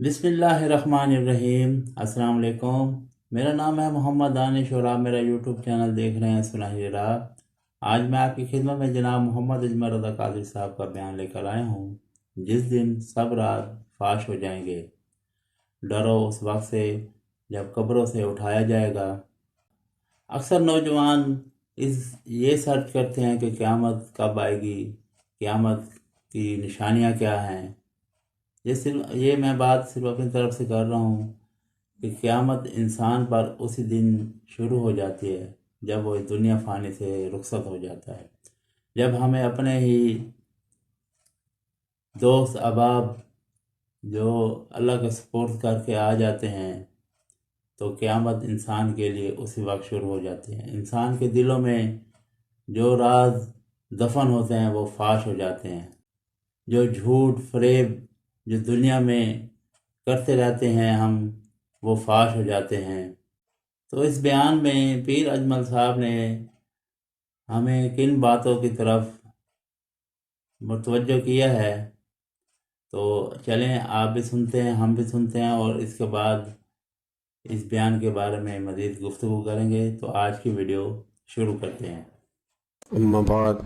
بسم اللہ الرحمن الرحیم۔ السلام علیکم، میرا نام ہے محمد دانش اور آپ میرا یوٹیوب چینل دیکھ رہے ہیں سنہری راہ۔ آج میں آپ کی خدمت میں جناب محمد اجمل رضا قادری صاحب کا بیان لے کر آیا ہوں۔ جس دن سب راز فاش ہو جائیں گے، ڈرو اس وقت سے جب قبروں سے اٹھایا جائے گا۔ اکثر نوجوان یہ سرچ کرتے ہیں کہ قیامت کب آئے گی، قیامت کی نشانیاں کیا ہیں۔ یہ میں بات صرف اپنی طرف سے کر رہا ہوں کہ قیامت انسان پر اسی دن شروع ہو جاتی ہے جب وہ اس دنیا فانی سے رخصت ہو جاتا ہے، جب ہمیں اپنے ہی دوست احباب جو اللہ کے سپرد کر کے آ جاتے ہیں، تو قیامت انسان کے لیے اسی وقت شروع ہو جاتی ہے۔ انسان کے دلوں میں جو راز دفن ہوتے ہیں وہ فاش ہو جاتے ہیں، جو جھوٹ فریب جو دنیا میں کرتے رہتے ہیں ہم، وہ فاش ہو جاتے ہیں۔ تو اس بیان میں پیر اجمل صاحب نے ہمیں کن باتوں کی طرف متوجہ کیا ہے، تو چلیں آپ بھی سنتے ہیں، ہم بھی سنتے ہیں، اور اس کے بعد اس بیان کے بارے میں مزید گفتگو کریں گے۔ تو آج کی ویڈیو شروع کرتے ہیں۔ اما بعد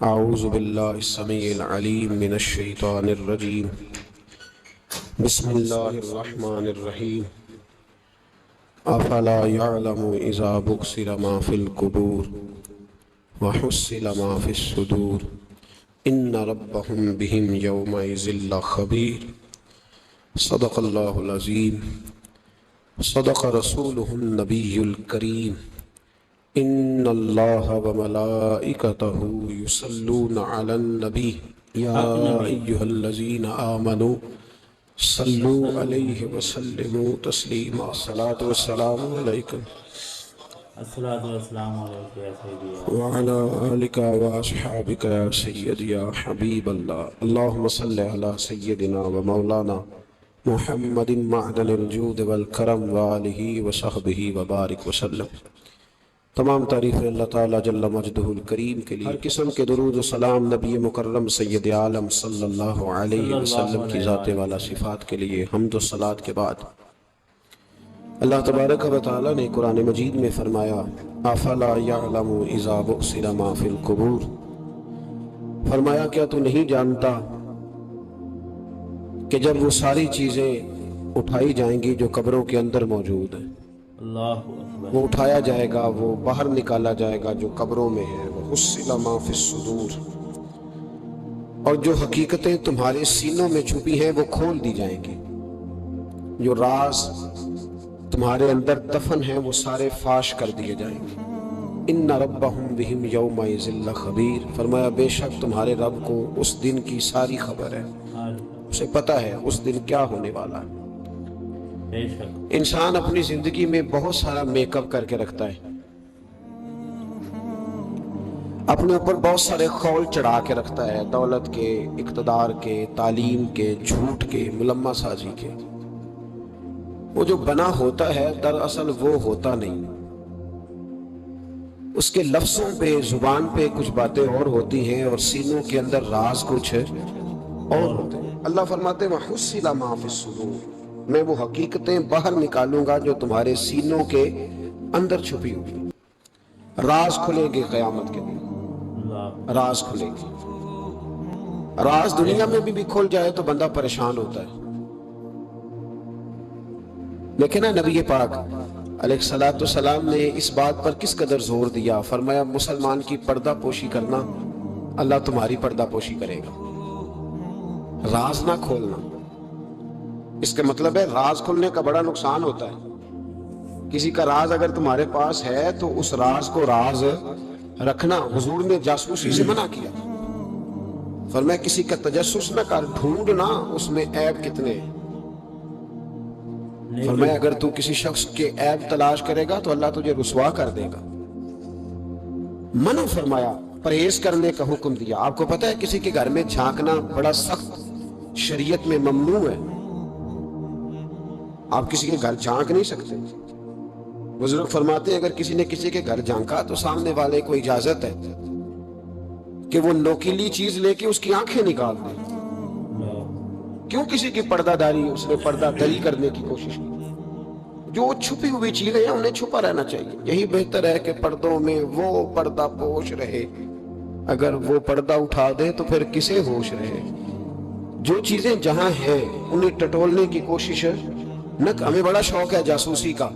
اعوذ باللہ السمیع العلیم من الشیطان الرجیم بسم اللہ الرحمن الرحیم افلا يعلم اذا بؤثر ما في القبور وحصل ما في الصدور ان ربهم بهم يومئذ لخبیر۔ صدق اللہ العظیم، صدق رسولہ النبی الکریم۔ ان اللہ وملائکتہ یصلون علی النبی یا ایہا الذین آمنوا صلوا علیہ وسلموا تسلیما۔ الصلاۃ والسلام علیکم الصلاۃ والسلام علیکم یا سیدی یا وعلی آلک واصحابک یا سیدی یا حبیب اللہ۔ اللہم صل علی سیدنا و مولانا محمد معدن الجود والکرم وآلہ وصحبہ وبارک وسلم۔ تمام تعریفیں اللہ تعالیٰ جل مجدہ الکریم کے لیے۔ ہر قسم کے درود و سلام نبی مکرم سید عالم صلی اللہ علیہ وسلم کی ذات والا صفات کے لیے۔ حمد و صلاۃ کے بعد اللہ تبارک و تعالیٰ نے قرآن مجید میں فرمایا افلا یعلم اذا بؤثر ما فی القبور، فرمایا کیا تو نہیں جانتا کہ جب وہ ساری چیزیں اٹھائی جائیں گی جو قبروں کے اندر موجود ہیں، اللہ اکبر، وہ اٹھایا جائے گا، وہ باہر نکالا جائے گا جو قبروں میں ہے۔ وَحُصِّلَ مَا فِي الصُّدُورِ، اور جو حقیقتیں تمہارے سینوں میں چھپی ہیں وہ کھول دی جائیں گی، جو راز تمہارے اندر دفن ہیں وہ سارے فاش کر دیے جائیں گے۔ إِنَّ رَبَّهُمْ بِهِمْ يَوْمَئِذٍ لَخَبِيرٌ، فرمایا بے شک تمہارے رب کو اس دن کی ساری خبر ہے، اسے پتہ ہے اس دن کیا ہونے والا ہے۔ بے شک انسان اپنی زندگی میں بہت سارا میک اپ کر کے رکھتا ہے، اپنے اوپر بہت سارے خول چڑھا کے رکھتا ہے، دولت کے، اقتدار کے، تعلیم کے، جھوٹ کے، ملمہ سازی کے۔ وہ جو بنا ہوتا ہے دراصل وہ ہوتا نہیں، اس کے لفظوں پہ، زبان پہ کچھ باتیں اور ہوتی ہیں اور سینوں کے اندر راز کچھ اور ہوتے ہیں۔ اللہ فرماتے ہیں وَحُصِّلَ مَا فِي الصُّدُورِ، میں وہ حقیقتیں باہر نکالوں گا جو تمہارے سینوں کے اندر چھپی ہوئی۔ راز کھلے گے قیامت کے دن، اللہ، راز کھلے گی۔ راز دنیا میں بھی کھل جائے تو بندہ پریشان ہوتا ہے، لیکن نبی پاک علیہ السلام نے اس بات پر کس قدر زور دیا، فرمایا مسلمان کی پردہ پوشی کرنا، اللہ تمہاری پردہ پوشی کرے گا۔ راز نہ کھولنا، اس کا مطلب ہے راز کھلنے کا بڑا نقصان ہوتا ہے۔ کسی کا راز اگر تمہارے پاس ہے تو اس راز کو راز رکھنا، حضور نے جاسوسی سے منع کیا، فرمایا کسی کا تجسس نہ کر، ڈھونڈنا اس میں عیب کتنے ہیں۔ فرمایا اگر تو کسی شخص کے عیب تلاش کرے گا تو اللہ تجھے رسوا کر دے گا۔ منع فرمایا، پرہیز کرنے کا حکم دیا۔ آپ کو پتہ ہے کسی کے گھر میں جھانکنا بڑا سخت شریعت میں ممنوع ہے، آپ کسی کے گھر جھانک نہیں سکتے۔ بزرگ فرماتے ہیں اگر کسی نے کسی کے گھر جھانکا تو سامنے والے کو اجازت ہے کہ وہ نوکیلی چیز لے کے اس کی آنکھیں نکال دے، کیوں کسی کی پردہ داری اس نے پردہ دری کرنے کی کوشش کی؟ جو چھپی ہوئی چیزیں ہیں انہیں چھپا رہنا چاہیے. یہی بہتر ہے کہ پردوں میں وہ پردہ پوش رہے. اگر وہ پردہ اٹھا دے تو پھر کسے ہوش رہے. جو چیزیں جہاں ہیں انہیں ٹٹولنے کی کوشش نہ. ہمیں بڑا شوق ہے جاسوسی کا.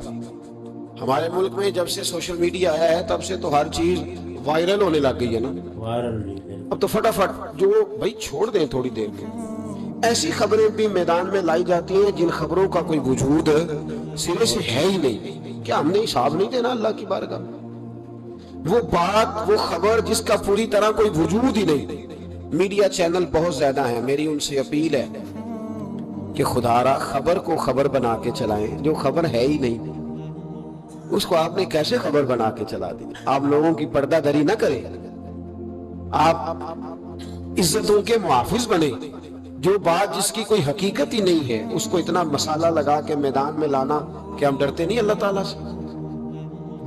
ہمارے ملک میں جب سے سوشل میڈیا آیا ہے تب سے تو ہر چیز وائرل ہونے لگ گئی ہے نا. اب تو فٹافٹ جو بھائی چھوڑ دیں تھوڑی دیر کے. ایسی خبریں بھی میدان میں لائی جاتی ہیں جن خبروں کا کوئی وجود سرے سے ہے ہی نہیں. کیا ہم نے حساب نہیں دینا اللہ کی بارگاہ؟ وہ بات وہ خبر جس کا پوری طرح کوئی وجود ہی نہیں. میڈیا چینل بہت زیادہ ہیں. میری ان سے اپیل ہے کہ خدا را خبر کو خبر بنا کے چلائیں. جو خبر ہے ہی نہیں اس کو آپ نے کیسے خبر بنا کے چلا دی؟ آپ لوگوں کی پردہ دری نہ کریں. آپ عزتوں کے محافظ بنے. جو بات جس کی کوئی حقیقت ہی نہیں ہے اس کو اتنا مسالہ لگا کے میدان میں لانا کہ ہم ڈرتے نہیں اللہ تعالیٰ سے.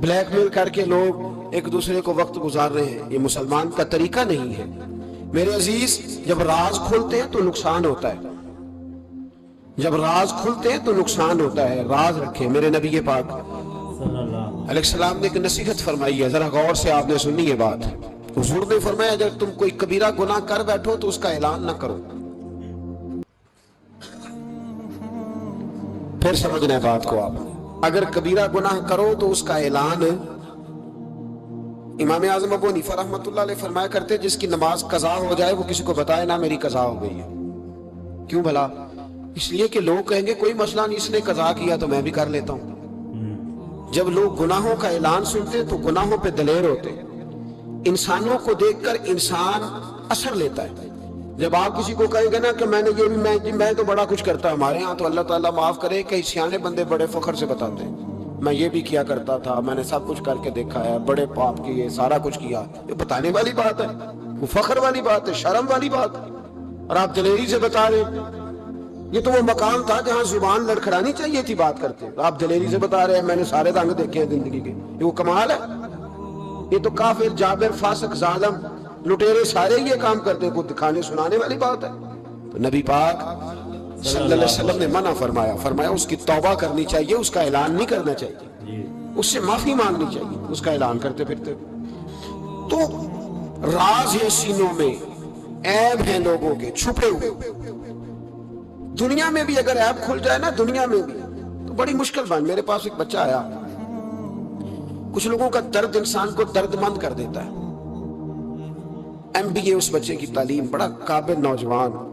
بلیک میل کر کے لوگ ایک دوسرے کو وقت گزار رہے ہیں. یہ مسلمان کا طریقہ نہیں ہے. میرے عزیز جب راز کھلتے ہیں تو نقصان ہوتا ہے. جب راز کھلتے ہیں تو نقصان ہوتا ہے. راز رکھیں. میرے نبی پاک علیہ السلام نے ایک نصیحت فرمائی ہے, ذرا غور سے آپ نے سنی ہے بات. حضور نے فرمایا اگر تم کوئی کبیرہ گناہ کر بیٹھو تو اس کا اعلان نہ کرو. پھر سمجھنا ہے بات کو آپ. اگر کبیرہ گناہ کرو تو اس کا اعلان. امام اعظم ابو حنیفہ رحمۃ اللہ علیہ فرمایا کرتے جس کی نماز قضا ہو جائے وہ کسی کو بتائے نہ میری قضا ہو گئی ہے. کیوں بھلا؟ اس لیے کہ لوگ کہیں گے کوئی مسئلہ نہیں, اس نے قضا کیا تو میں بھی کر لیتا ہوں. جب لوگ گناہوں کا اعلان سنتے تو گناہوں پہ دلیر ہوتے. انسانوں کو دیکھ کر انسان اثر لیتا ہے. جب آپ کسی کو کہیں گے نا کہ میں نے یہ بھی میں تو بڑا کچھ کرتا. ہمارے ہاں تو اللہ تعالیٰ معاف کرے کئی سیانے بندے بڑے فخر سے بتاتے ہیں میں یہ بھی کیا کرتا تھا, میں نے سب کچھ کر کے دیکھا ہے, بڑے پاپ کیے, سارا کچھ کیا. یہ بتانے والی بات ہے, وہ فخر والی بات ہے, شرم والی بات ہے. اور آپ دلیری سے بتا رہے ہیں. یہ تو وہ مقام تھا جہاں زبان لڑکھڑانی چاہیے تھی بات کرتے. آپ دلیری سے بتا رہے ہیں میں نے سارے رنگ دیکھے ہیں زندگی کے. یہ وہ کمال ہے. یہ تو کافر, جابر, فاسق, ظالم, لٹیرے سارے یہ کام کرتے ہیں. کو دکھانے سنانے والی بات ہے. تو نبی پاک صلی اللہ علیہ وسلم نے منع فرمایا اس کی توبہ کرنی چاہیے, اس کا اعلان نہیں کرنا چاہیے. اس سے معافی مانگنی چاہیے, اس کا اعلان کرتے پھرتے. تو راز ہے سینوں میں, عیب ہیں لوگوں کے چھپے ہوئے. دنیا میں بھی اگر عیب کھل جائے نا, دنیا میں بھی تو بڑی مشکل بات. میرے پاس ایک بچہ آیا. کچھ لوگوں کا درد انسان کو درد مند کر دیتا ہے. MBA اس بچے کی تعلیم, بڑا قابل نوجوان,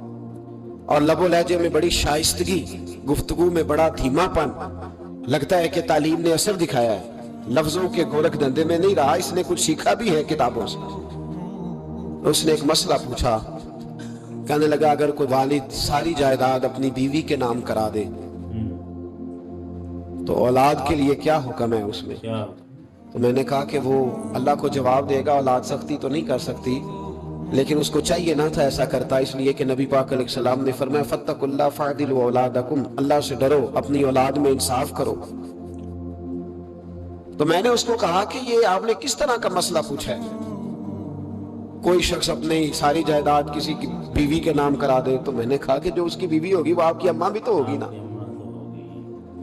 اور لب و لہجے میں بڑی شائستگی, گفتگو میں بڑا دھیما پن. لگتا ہے کہ تعلیم نے اثر دکھایا ہے. لفظوں کے گورکھ دھندے میں نہیں رہا, اس نے کچھ سیکھا بھی ہے کتابوں سے. اس نے ایک مسئلہ پوچھا. کہنے لگا اگر کوئی والد ساری جائیداد اپنی بیوی کے نام کرا دے تو اولاد کے لیے کیا حکم ہے اس میں؟ تو میں نے کہا کہ وہ اللہ کو جواب دے گا. اولاد سختی تو نہیں کر سکتی, لیکن اس کو چاہیے نہ تھا ایسا کرتا, اس لیے کہ نبی پاک علیہ السلام نے فرمایا فاتقوا اللہ فاعدلوا اولادکم, اللہ سے ڈرو, اپنی اولاد میں انصاف کرو. تو میں نے اس کو کہا کہ یہ آپ نے کس طرح کا مسئلہ پوچھا ہے؟ کوئی شخص اپنی ساری جائیداد کسی کی بیوی کے نام کرا دے. تو میں نے کہا کہ جو اس کی بیوی ہوگی وہ آپ کی اماں بھی تو ہوگی نا.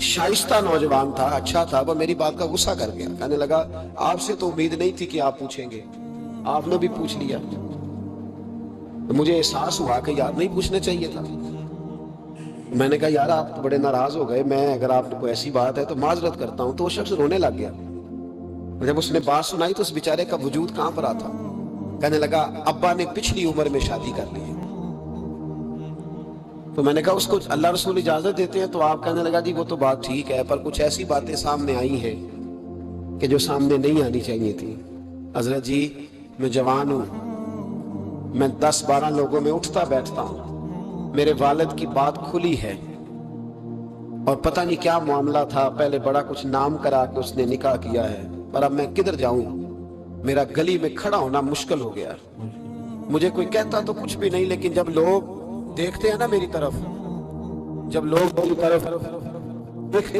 شائستہ نوجوان تھا, اچھا تھا, وہ میری بات کا غصہ کر گیا. کہنے لگا آپ سے تو امید نہیں تھی کہ آپ پوچھیں گے, آپ نے بھی پوچھ لیا. مجھے احساس ہوا کہ یار نہیں پوچھنا چاہیے تھا. میں نے کہا یار آپ تو بڑے ناراض ہو گئے, میں اگر آپ کو ایسی بات ہے تو معذرت کرتا ہوں. تو وہ شخص رونے لگ گیا. جب اس نے بات سنائی تو اس بیچارے کا وجود کہاں پر آتا. کہنے لگا ابا نے پچھلی عمر میں شادی کر لی ہے. تو میں نے کہا اس کو اللہ رسول اجازت دیتے ہیں؟ تو آپ کہنے لگا جی وہ تو بات ٹھیک ہے, پر کچھ ایسی باتیں سامنے آئی ہیں کہ جو سامنے نہیں آنی چاہیے تھی. حضرت جی میں جوان ہوں, میں 10-12 لوگوں میں اٹھتا بیٹھتا ہوں. میرے والد کی بات کھلی ہے اور پتہ نہیں کیا معاملہ تھا, پہلے بڑا کچھ نام کرا کے اس نے نکاح کیا ہے, پر اب میں کدھر جاؤں؟ میرا گلی میں کھڑا ہونا مشکل ہو گیا. مجھے کوئی کہتا تو کچھ بھی نہیں, لیکن جب لوگ دیکھتے ہیں نا میری طرف, جب لوگ میری طرف دیکھتے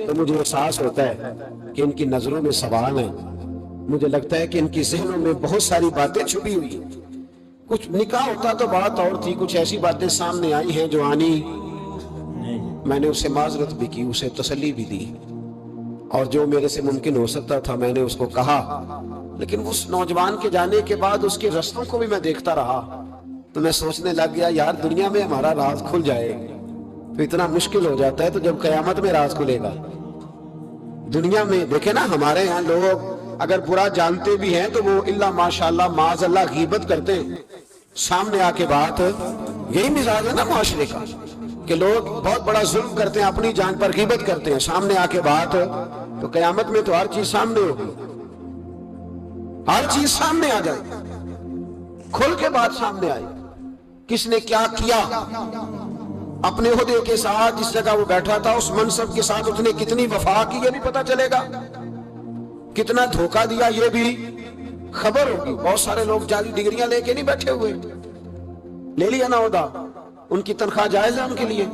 تو مجھے احساس ہوتا ہے کہ ان کی نظروں میں سوال ہیں. مجھے لگتا ہے کہ ان کی ذہنوں میں بہت ساری باتیں چھپی ہوئی ہیں. کچھ نکاح ہوتا تو بات اور تھی، کچھ ایسی باتیں سامنے آئی ہیں جو آنی، میں نے اسے معذرت بھی کی، اسے تسلی بھی دی، اور جو میرے سے ممکن ہو سکتا تھا میں نے اس کو کہا. لیکن اس نوجوان کے جانے کے بعد اس کے رستوں کو بھی میں دیکھتا رہا تو میں سوچنے لگ گیا یار دنیا میں ہمارا راز کھل جائے تو اتنا مشکل ہو جاتا ہے، تو جب قیامت میں راز کھلے گا. دنیا میں دیکھیں نا، ہمارے یہاں لوگ اگر برا جانتے بھی ہیں تو وہ الا ماشاءاللہ معاذ اللہ غیبت کرتے ہیں. سامنے آ کے بات، یہی مزاج ہے نا معاشرے کا کہ لوگ بہت بڑا ظلم کرتے ہیں، اپنی جان پر غیبت کرتے ہیں، سامنے آ کے بات تو قیامت میں تو ہر چیز سامنے ہوگی، ہر چیز سامنے آ جائے، کھل کے بات سامنے آئے. کس نے کیا کیا اپنے عہدے کے ساتھ، جس جگہ وہ بیٹھا تھا اس منصب کے ساتھ اس نے کتنی وفا کی یہ بھی پتہ چلے گا، کتنا دھوکہ دیا یہ بھی خبر ہوگی. بہت سارے لوگ جعلی ڈگریاں لے کے نہیں بیٹھے ہوئے، لے لیا نا عہدہ، ان کی تنخواہ جائز ہے ان کے لیے،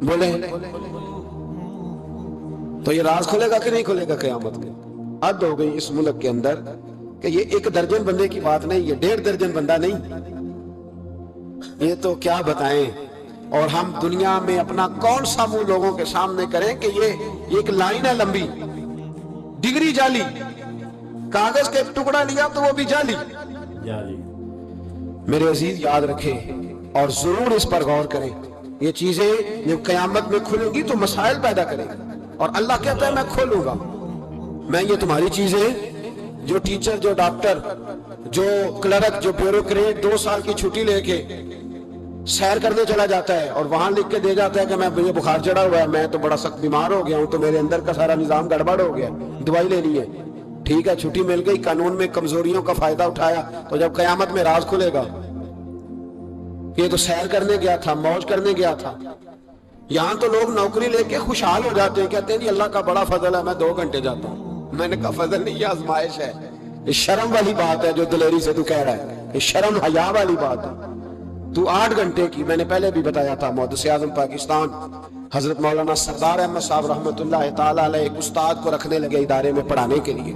بولے تو یہ راز کھلے گا کہ نہیں کھلے گا قیامت کے؟ حد ہو گئی اس ملک کے اندر کہ یہ 1 درجن بندے کی بات نہیں، یہ 1.5 درجن بندہ نہیں، یہ تو کیا بتائیں. اور ہم دنیا میں اپنا کون سا منہ لوگوں کے سامنے کریں کہ یہ ایک لائن ہے لمبی، ڈگری جعلی، کاغذ کا ایک ٹکڑا لیا تو وہ بھی جعلی. میرے عزیز یاد رکھیں اور ضرور اس پر غور کریں، یہ چیزیں جب قیامت میں کھلیں گی تو مسائل پیدا کریں گی. اور اللہ کہتا ہے میں کھولوں گا، میں یہ تمہاری چیزیں، جو ٹیچر، جو ڈاکٹر، جو کلرک، جو بیوروکریٹ 2 سال کی چھٹی لے کے سیر کرنے چلا جاتا ہے اور وہاں لکھ کے دے جاتا ہے کہ میں مجھے بخار چڑھا ہوا ہے، میں تو بڑا سخت بیمار ہو گیا ہوں، تو میرے اندر کا سارا نظام گڑبڑ ہو گیا، دوائی لینی ہے، ٹھیک ہے چھٹی مل گئی، قانون میں کمزوریوں کا فائدہ اٹھایا، تو جب قیامت میں راز کھلے گا یہ تو سیر کرنے گیا تھا، موج کرنے گیا تھا. یہاں تو لوگ نوکری لے کے خوشحال ہو جاتے ہیں، کہتے ہیں جی اللہ کا بڑا فضل ہے میں 2 گھنٹے جاتا ہوں. میں نے کہا فضل نہیں، یہ آزمائش ہے، یہ شرم والی بات ہے جو دلیری سے تو کہہ رہا ہے، یہ شرم حیا والی بات ہے. تو 8 گھنٹے کی، میں نے پہلے بھی بتایا تھا، محدث اعظم پاکستان حضرت مولانا سردار احمد صاحب رحمۃ اللہ تعالی علیہ ایک استاد کو رکھنے لگے ادارے میں پڑھانے کے لیے.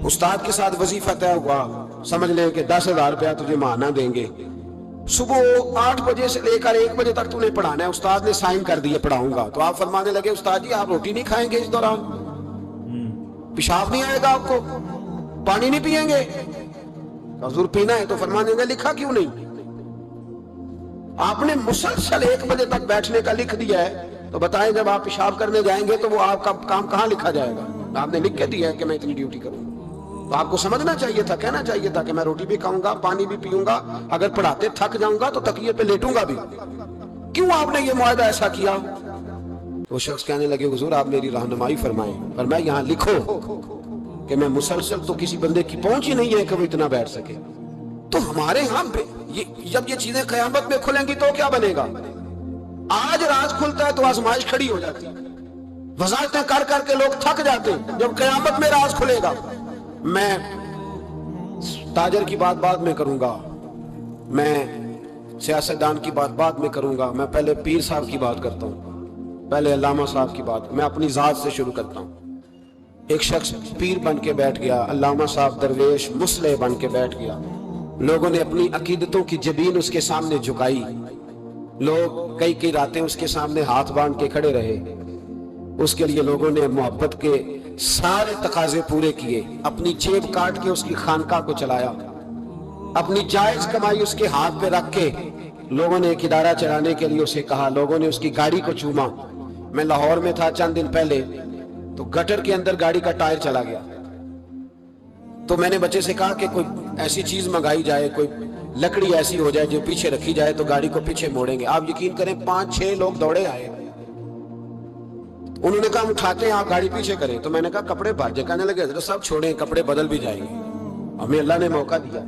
استاد کے ساتھ وظیفہ طے ہوا، سمجھ لیں کہ 10,000 روپیہ تجھے ماہانہ دیں گے، صبح 8 بجے سے لے کر 1 بجے تک تو نے پڑھانا ہے. استاد نے سائن کر دیے پڑھاؤں گا، تو آپ فرمانے لگے استاد جی آپ روٹی نہیں کھائیں گے اس دوران، پیشاب نہیں آئے گا آپ کو، پانی نہیں پیئیں گے؟ حضور پینا ہے. تو فرمانے لگے لکھا کیوں نہیں؟ آپ نے مسلسل 1 بجے تک بیٹھنے کا لکھ دیا ہے، تو بتائیں جب آپ پیشاب کرنے جائیں گے تو وہ آپ کا کام کہاں لکھا جائے گا؟ آپ نے لکھ کے دیا ہے کہ میں اتنی ڈیوٹی کروں. تو آپ کو سمجھنا چاہیے تھا، کہنا چاہیے تھا کہ میں روٹی بھی کھاؤں گا، پانی بھی پیوں گا، اگر پڑھاتے تھک جاؤں گا تو تکیے پہ لیٹوں گا بھی. کیوں آپ نے یہ معاہدہ ایسا کیا؟ وہ شخص کہنے لگے حضور آپ میری رہنمائی فرمائیں. پر میں یہاں لکھو کہ میں مسلسل، تو کسی بندے کی پہنچ ہی نہیں ہے کہ وہ اتنا بیٹھ سکے. تو ہمارے ہاں جب یہ چیزیں قیامت میں کھلیں گی تو کیا بنے گا؟ آج راز کھلتا ہے تو آزمائش کھڑی ہو جاتی ہے، وضاحتیں کر کر کے لوگ تھک جاتے ہیں. جب قیامت میں راز کھلے گا، میں تاجر کی بات بعد میں کروں گا، میں سیاستدان کی بات بعد میں کروں گا، میں پہلے پیر صاحب کی بات کرتا ہوں، پہلے علامہ صاحب کی بات، میں اپنی ذات سے شروع کرتا ہوں. ایک شخص پیر بن کے بیٹھ گیا، علامہ صاحب درویش مصلح بن کے بیٹھ گیا، لوگوں نے اپنی عقیدتوں کی جبین اس کے سامنے جھکائی، لوگ کئی راتیں اس کے سامنے ہاتھ باندھ کے کھڑے رہے، اس کے لیے لوگوں نے محبت کے سارے تقاضے پورے کیے، اپنی جیب کاٹ کے اس کی خانقاہ کو چلایا، اپنی جائز کمائی اس کے ہاتھ پہ رکھ کے لوگوں نے ایک ادارہ چلانے کے لیے اسے کہا، لوگوں نے اس کی گاڑی کو چوما. میں لاہور میں تھا چند دن پہلے، تو گٹر کے اندر گاڑی کا ٹائر چلا گیا، تو میں نے بچے سے کہا کہ کوئی ایسی چیز منگائی جائے، کوئی لکڑی ایسی ہو جائے جو پیچھے رکھی جائے تو گاڑی کو پیچھے موڑیں گے. آپ یقین کریں 5-6 لوگ دوڑے آئے، انہوں نے کہا ہم اٹھاتے ہیں آپ گاڑی پیچھے کریں. تو میں نے کہا کپڑے بھر جائے، کہنے لگے حضرت صاحب چھوڑیں کپڑے بدل بھی جائیں گے، ہمیں اللہ نے موقع دیا.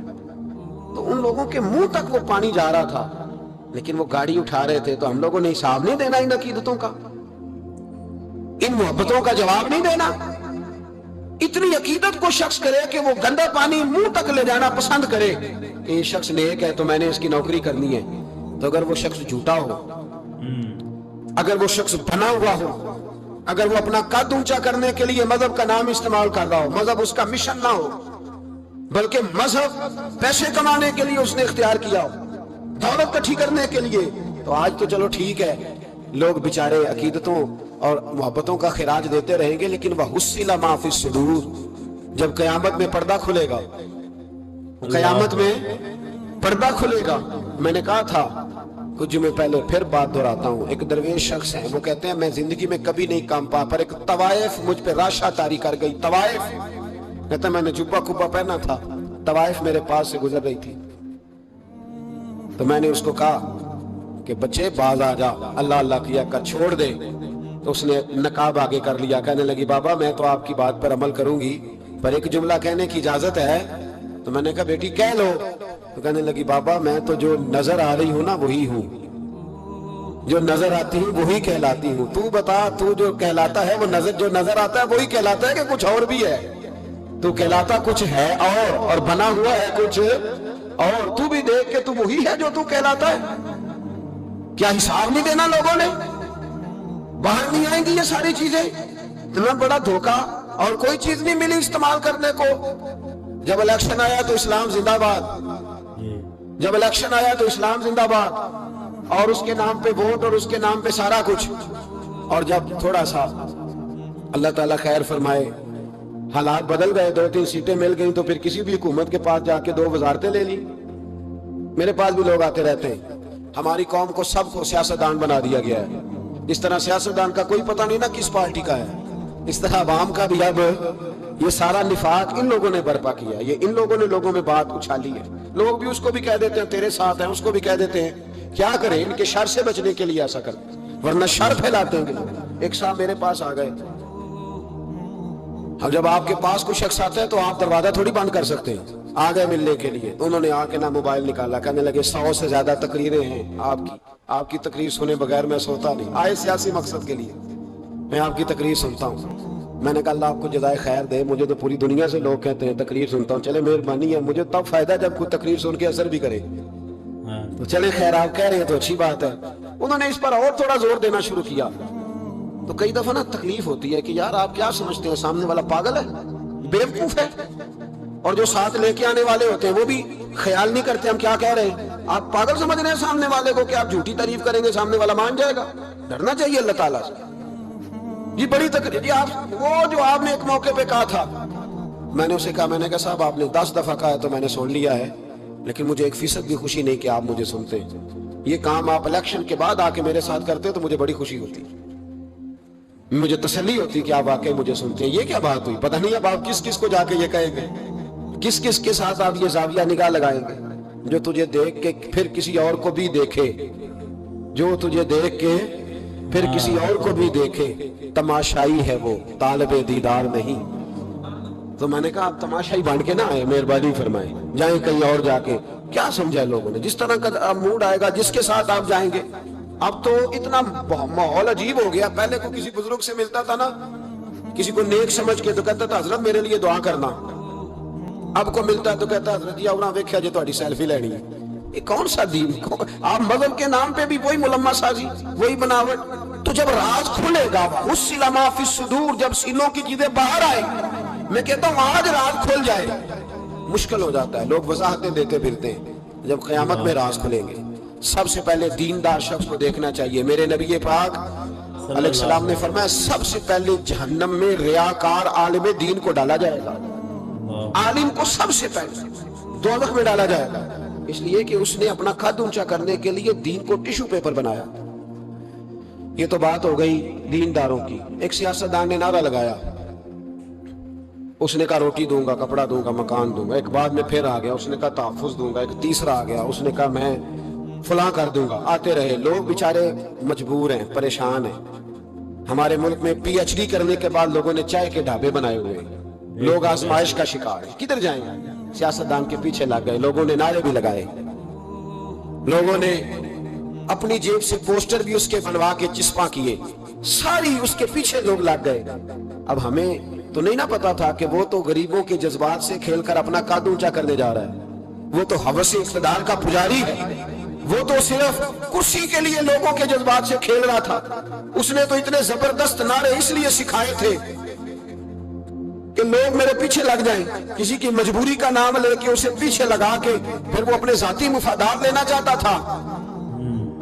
تو ان لوگوں کے منہ تک وہ پانی جا رہا تھا، لیکن وہ گاڑی اٹھا رہے تھے. تو ہم لوگوں نے حساب نہیں دینا ان عقیدتوں کا، ان محبتوں کا جواب نہیں دینا. اتنی عقیدت کو شخص کرے کہ وہ گندا پانی منہ تک لے جانا پسند کرے کہ یہ شخص نیک ہے تو میں نے اس کی نوکری کرنی ہے. تو اگر وہ شخص جھوٹا ہو، اگر وہ شخص بنا ہوا ہو، اگر وہ اپنا قد اونچا کرنے کے لیے مذہب کا نام استعمال کر رہا ہو، مذہب اس کا مشن نہ ہو، بلکہ مذہب پیسے کمانے کے لیے اس نے اختیار کیا، دولت کٹھی کرنے کے لیے، تو آج تو چلو ٹھیک ہے، لوگ بیچارے عقیدتوں اور محبتوں کا خراج دیتے رہیں گے، لیکن وَحُصِّلَ مَا فِي الصُّدُورِ، جب قیامت میں پردہ کھلے گا، قیامت میں پردہ کھلے گا۔ میں نے کہا تھا کچھ جمعے پہلے، پھر بات دہراتا ہوں، ایک درویش شخص ہے، وہ کہتے ہیں میں زندگی میں کبھی نہیں کام پا، پر ایک طوائف مجھ پہ راشا طاری کر گئی، طوائف، کہتا ہے میں نے جبہ کبہ پہنا تھا، طوائف میرے پاس سے گزر رہی تھی، تو میں نے اس کو کہا کہ بچے باز آ جا، اللہ اللہ کیا کر، چھوڑ دے، تو اس نے نقاب آگے کر لیا، کہنے لگی بابا میں تو آپ کی بات پر عمل کروں گی، پر ایک جملہ کہنے کی اجازت ہے؟ تو میں نے کہا بیٹی کہہ لو، تو کہنے لگی بابا میں تو جو نظر آ رہی ہوں نا وہی ہوں، جو نظر آتی ہوں وہی کہلاتی ہوں، تو بتا تو جو کہلاتا ہے وہ جو نظر آتا ہے وہی کہلاتا ہے کہ کچھ اور بھی ہے؟ تو کہلاتا کچھ ہے اور بنا ہوا ہے کچھ اور، تو بھی دیکھ کہ تو وہی ہے جو تو کہلاتا ہے۔ کیا حساب نہیں دینا لوگوں نے؟ باہر نہیں آئیں گی یہ ساری چیزیں؟ اتنا بڑا دھوکہ، اور کوئی چیز نہیں ملی استعمال کرنے کو۔ جب الیکشن آیا تو اسلام زندہ باد، جب الیکشن آیا تو اسلام زندہ باد، اور اس کے نام پہ ووٹ اور اس کے نام پہ سارا کچھ، اور جب تھوڑا سا اللہ تعالیٰ خیر فرمائے حالات بدل گئے، 2-3 سیٹیں مل گئیں، تو پھر کسی بھی حکومت کے پاس جا کے 2 وزارتیں لے لی۔ میرے پاس بھی لوگ آتے رہتے ہیں، ہماری قوم کو سب کو سیاستدان بنا دیا گیا ہے، اس طرح سیاستدان کا کوئی پتہ نہیں نا کس پارٹی کا ہے، اس طرح عوام کا بھی اب یہ سارا نفاق ان لوگوں نے برپا کیا، یہ ان لوگوں نے لوگوں میں بات اچھالی ہے، لوگ بھی اس کو بھی کہہ دیتے ہیں تیرے ساتھ ہیں، اس کو بھی کہہ دیتے ہیں، کیا کریں ان کے شر سے بچنے کے لیے ایسا کرتے ہیں، ورنہ شر پھیلاتے ہیں لوگ۔ ایک صاحب میرے پاس آ گئے، اب جب آپ کے پاس کوئی شخص آتا ہے تو آپ دروازہ تھوڑی بند کر سکتے ہیں، آ گئے ملنے کے لیے، انہوں نے آ کے نہ موبائل نکالا، کہنے لگے 100 سے زیادہ تقریریں ہیں آپ کی تقریر سنے بغیر میں سوتا نہیں، آئے سیاسی مقصد کے لیے، میں آپ کی تقریر سنتا ہوں۔ میں نے کہا اللہ آپ کو جزائے خیر دے، مجھے تو پوری دنیا سے لوگ کہتے ہیں تقریر سنتا ہوں، چلے مہربانی ہے، مجھے تب فائدہ جب کوئی تقریر سن کے اثر بھی کرے، تو چلے خیر آپ کہہ رہے ہیں تو اچھی بات ہے۔ انہوں نے اس پر اور تھوڑا زور دینا شروع کیا، تو کئی دفعہ نا تکلیف ہوتی ہے کہ یار آپ کیا سمجھتے ہیں سامنے والا پاگل ہے، بیوقوف ہے، اور جو ساتھ لے کے آنے والے ہوتے ہیں وہ بھی خیال نہیں کرتے ہم کیا کہہ رہے ہیں، آپ پاگل سمجھ رہے ہیں سامنے والے کو کہ آپ جھوٹی تعریف کریں گے سامنے والا مان جائے گا، ڈرنا چاہیے اللہ تعالیٰ سے۔ جی بڑی تکلیف، جی آپ وہ جو آپ نے ایک موقع پہ کہا تھا، میں نے اسے کہا، میں نے کہا صاحب آپ نے 10 دفعہ کہا ہے تو میں نے سن لیا ہے، لیکن مجھے 1% بھی خوشی نہیں کہ آپ مجھے سنتے ہیں، یہ کام آپ الیکشن کے بعد آ کے میرے ساتھ کرتے تو مجھے بڑی خوشی ہوتی، مجھے تسلی ہوتی کہ آپ واقعی مجھے سنتے ہیں۔ یہ کیا بات ہوئی؟ پتہ نہیں اب آپ کس کس کو جا کے یہ کہیں گے، کس کس کے ساتھ آپ یہ زاویہ نگاہ لگائیں گے، جو تجھے دیکھ کے پھر کسی اور کو بھی دیکھے، جو تجھے دیکھ کے پھر کسی اور کو بھی دیکھے، تماشائی ہے وہ طالب دیدار نہیں۔ تو میں نے کہا آپ تماشائی بن کے نہ آئے، مہربانی فرمائیں، جائیں کہیں اور جا کے، کیا سمجھا لوگوں نے، جس طرح کا موڈ آئے گا جس کے ساتھ آپ جائیں گے۔ اب تو اتنا ماحول عجیب ہو گیا، پہلے کو کسی بزرگ سے ملتا تھا نا، کسی کو نیک سمجھ کے تو کہتا تھا حضرت میرے لیے دعا کرنا، اب کو ملتا تو کہتا حضرت جی اونا ویکھیا جی تہاڈی سیلفی لینی ہے۔ یہ کون سا دین؟ آپ مذہب کے نام پہ بھی وہی ملمہ سازی، وہی بناوٹ۔ تو جب راز کھلے گا، حُصِّلَ مَا فِي الصُّدُورِ، جب سینوں کی چیزیں باہر آئیں، میں کہتا ہوں آج راز کھل جائے، مشکل ہو جاتا ہے، لوگ وضاحتیں دیتے پھرتے ہیں، جب قیامت میں راز کھلیں گے۔ سب سے پہلے دیندار شخص کو دیکھنا چاہیے، میرے نبی پاک علیہ السلام نے فرمایا سب سے پہلے جہنم میں ریاکار عالم دین کو ڈالا جائے گا، عالم کو سب سے پہلے دوزخ میں ڈالا جائے گا، اس لیے کہ اس نے اپنا قد اونچا کرنے کے لیے دین کو ٹیشو پیپر بنایا۔ یہ تو بات ہو گئی دینداروں کی۔ ایک سیاستدان نے نعرہ لگایا، اس نے کہا روٹی دوں گا، کپڑا دوں گا، مکان دوں گا، ایک بعد میں پھر آ گیا، اس نے کہا تحفظ دوں گا، ایک تیسرا آ گیا، اس نے کہا میں فلاں کر دوں گا، آتے رہے، لوگ بیچارے مجبور ہیں، پریشان ہیں۔ ہمارے ملک میں پی ایچ ڈی کرنے کے بعد لوگوں نے چائے کے ڈھابے بنائے ہوئے ہیں، لوگ آزمائش کا شکار ہیں، کدھر جائیں گے؟ سیاستدان کے پیچھے لگ گئے، لوگوں نے نعرے بھی لگائے، لوگوں نے اپنی جیب سے پوسٹر بھی اس کے بنوا کے چسپاں کیے، ساری اس کے پیچھے لوگ لگ گئے۔ اب ہمیں تو نہیں نہ پتا تھا کہ وہ تو غریبوں کے جذبات سے کھیل کر اپنا قد اونچا کرنے جا رہا ہے، وہ تو ہوس اقتدار کا پجاری ہے، وہ تو صرف کرسی کے لیے لوگوں کے جذبات سے کھیل رہا تھا۔ اس نے تو اتنے زبردست نعرے اس لیے سکھائے تھے کہ لوگ میرے پیچھے لگ جائیں، کسی کی مجبوری کا نام لے کے اسے پیچھے لگا کے پھر وہ اپنے ذاتی مفادات لینا چاہتا تھا۔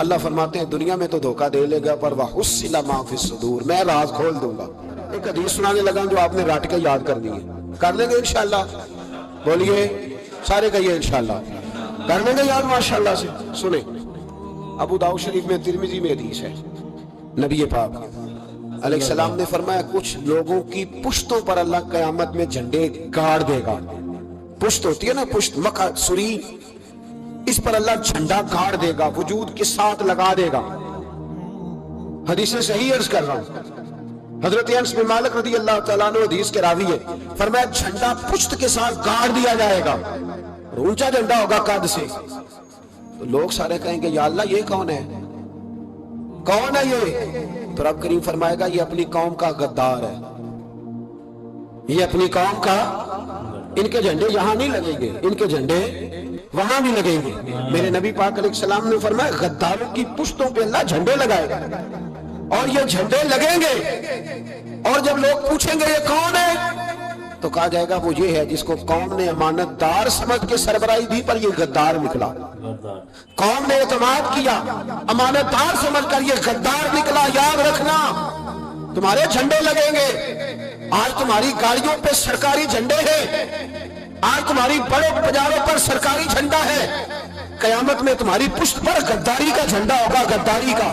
اللہ فرماتے ہیں دنیا میں تو دھوکہ دے لے گا، پر وَحُصِّلَ مَا فِي الصُّدُورِ، میں راز کھول دوں گا۔ ایک حدیث سنانے لگا جو آپ نے رٹ کے یاد کرنی ہے، کر لیں گے انشاءاللہ؟ بولیے سارے کہیے انشاءاللہ کر لیں گے یاد ماشاءاللہ سے۔ سنیں، ابو داؤد شریف میں، ترمذی میں حدیث ہے، نبی پاک علیہ السلام نے فرمایا کچھ لوگوں کی پشتوں پر اللہ قیامت میں جھنڈے گاڑ دے گا۔ پشت ہوتی ہے نا، پشت مکہ سری، اس پر اللہ جھنڈا گاڑ دے گا، وجود کے ساتھ لگا دے گا۔ حدیث صحیح عرض کر رہا ہوں، حضرت انس بن مالک رضی اللہ تعالیٰ عنہ حدیث کے راوی ہے، فرمایا جھنڈا پشت کے ساتھ گاڑ دیا جائے گا، اونچا جھنڈا ہوگا قد سے۔ تو لوگ سارے کہیں گے یا اللہ یہ کون ہے، کون ہے یہ؟ تو رب کریم فرمائے گا یہ اپنی قوم کا غدار ہے، یہ اپنی قوم کا، ان کے جھنڈے یہاں نہیں لگیں گے، ان کے جھنڈے وہاں بھی لگیں گے۔ میرے نبی پاک علیہ السلام نے فرمایا غداروں کی پشتوں پہ اللہ جھنڈے لگائے گا، اور یہ جھنڈے لگیں گے، اور جب لوگ پوچھیں گے یہ کون ہے تو کہا جائے گا وہ یہ ہے جس کو قوم نے امانت دار سمجھ کے سربراہی دی پر یہ غدار نکلا، قوم نے اعتماد کیا امانت دار سمجھ کر یہ غدار نکلا۔ یاد رکھنا تمہارے جھنڈے لگیں گے، آج تمہاری گاڑیوں پہ سرکاری جھنڈے ہیں، آج تمہاری بڑے بازاروں پر سرکاری جھنڈا ہے، قیامت میں تمہاری پشت پر غداری کا جھنڈا ہوگا، غداری کا۔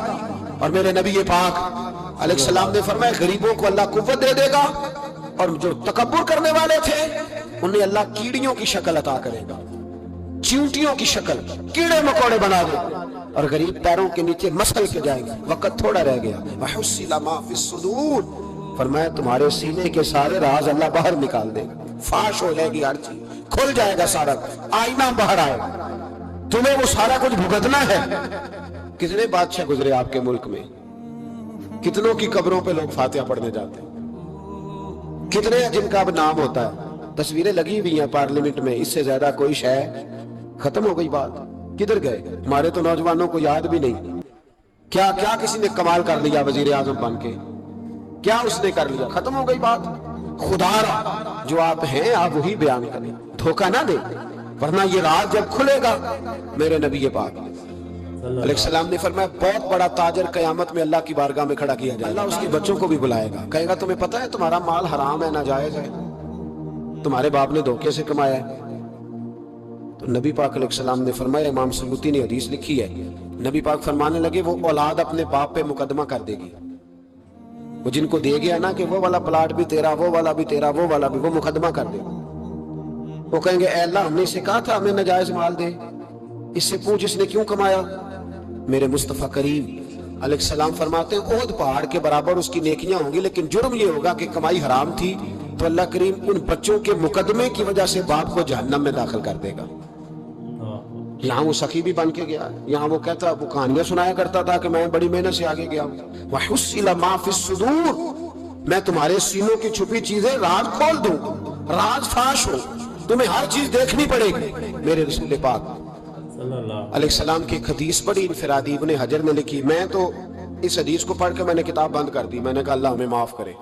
اور میرے نبی پاک علیہ السلام نے فرمایا غریبوں کو اللہ قوت دے دے گا، اور جو تکبر کرنے والے تھے انہیں اللہ کیڑیوں کی شکل عطا کرے گا، چیونٹیوں کی شکل، کیڑے مکوڑے بنا دے، اور غریب پیروں کے نیچے مسل کے جائے گا۔ وقت تھوڑا رہ گیا، وَحُصِّلَ مَا فِي الصُّدُورِ، فرمایا تمہارے سینے کے سارے راز اللہ باہر نکال دے گا، فاش ہو جائے گی ہر چیز، کھل جائے گا سارا، آئینہ باہر آئے گا، تمہیں وہ سارا کچھ بھگتنا ہے۔ کتنے بادشاہ گزرے آپ کے ملک میں، کتنوں کی قبروں پہ لوگ فاتحہ پڑھنے جاتے ہیں، کتنے جن کا اب نام ہوتا ہے، تصویریں لگی ہوئی ہیں پارلیمنٹ میں، اس سے زیادہ کوئی شے ختم ہو گئی بات۔ کدھر گئے ہمارے تو نوجوانوں کو یاد بھی نہیں، کیا کیا کسی نے کمال کر لیا وزیر اعظم بن کے، کیا اس نے کر لیا، ختم ہو گئی بات۔ خدا را جو آپ ہیں آپ وہی بیان کریں، دھوکہ نہ دیں، ورنہ یہ راز جب کھلے گا۔ میرے نبی پاک علیہ السلام نے فرمایا بہت بڑا تاجر قیامت میں اللہ کی بارگاہ میں کھڑا کیا جائے گا، اللہ اس کے بچوں کو بھی بلائے گا، کہے گا تمہیں پتہ ہے تمہارا مال حرام ہے، ناجائز ہے، تمہارے باپ نے دھوکے سے کمایا ہے۔ تو نبی پاک علیہ السلام نے فرمایا، امام سیوطی نے حدیث لکھی ہے، نبی پاک فرمانے لگے وہ اولاد اپنے باپ پہ مقدمہ کر دے گی، وہ جن کو دے گیا نا کہ وہ والا پلاٹ بھی تیرا، وہ والا بھی تیرا، وہ والا بھی، وہ مقدمہ کر دے گا۔ وہ کہیں گے اے اللہ ہم نے اسے کہا تھا ہمیں ناجائز مال دے، اس سے پوچھ اس نے کیوں کمایا۔ میرے مصطفیٰ کریم علیہ السلام فرماتے ہیں احد پہاڑ کے برابر اس کی نیکیاں ہوں گی، لیکن جرم یہ ہوگا کہ کمائی حرام تھی، تو اللہ کریم ان بچوں کے مقدمے کی وجہ سے باپ کو جہنم میں داخل کر دے گا۔ یہاں وہ سخی بھی بن کے گیا، یہاں وہ کہتا وہ کہانیاں سنایا کرتا تھا کہ میں بڑی محنت سے آگے گیا ہوں۔ وَحُصِّلَ مَا فِي الصُّدُورِ، میں تمہارے سینوں کی چھپی چیزیں راز کھول دوں، راز فاش ہو، تمہیں ہر چیز دیکھنی پڑے گی۔ میرے رسول پاک علیہ السلام کی ایک حدیث بڑی انفرادی ابن حجر نے لکھی، میں تو اس حدیث کو پڑھ کے میں نے کتاب بند کر دی، میں نے کہا اللہ ہمیں معاف کرے۔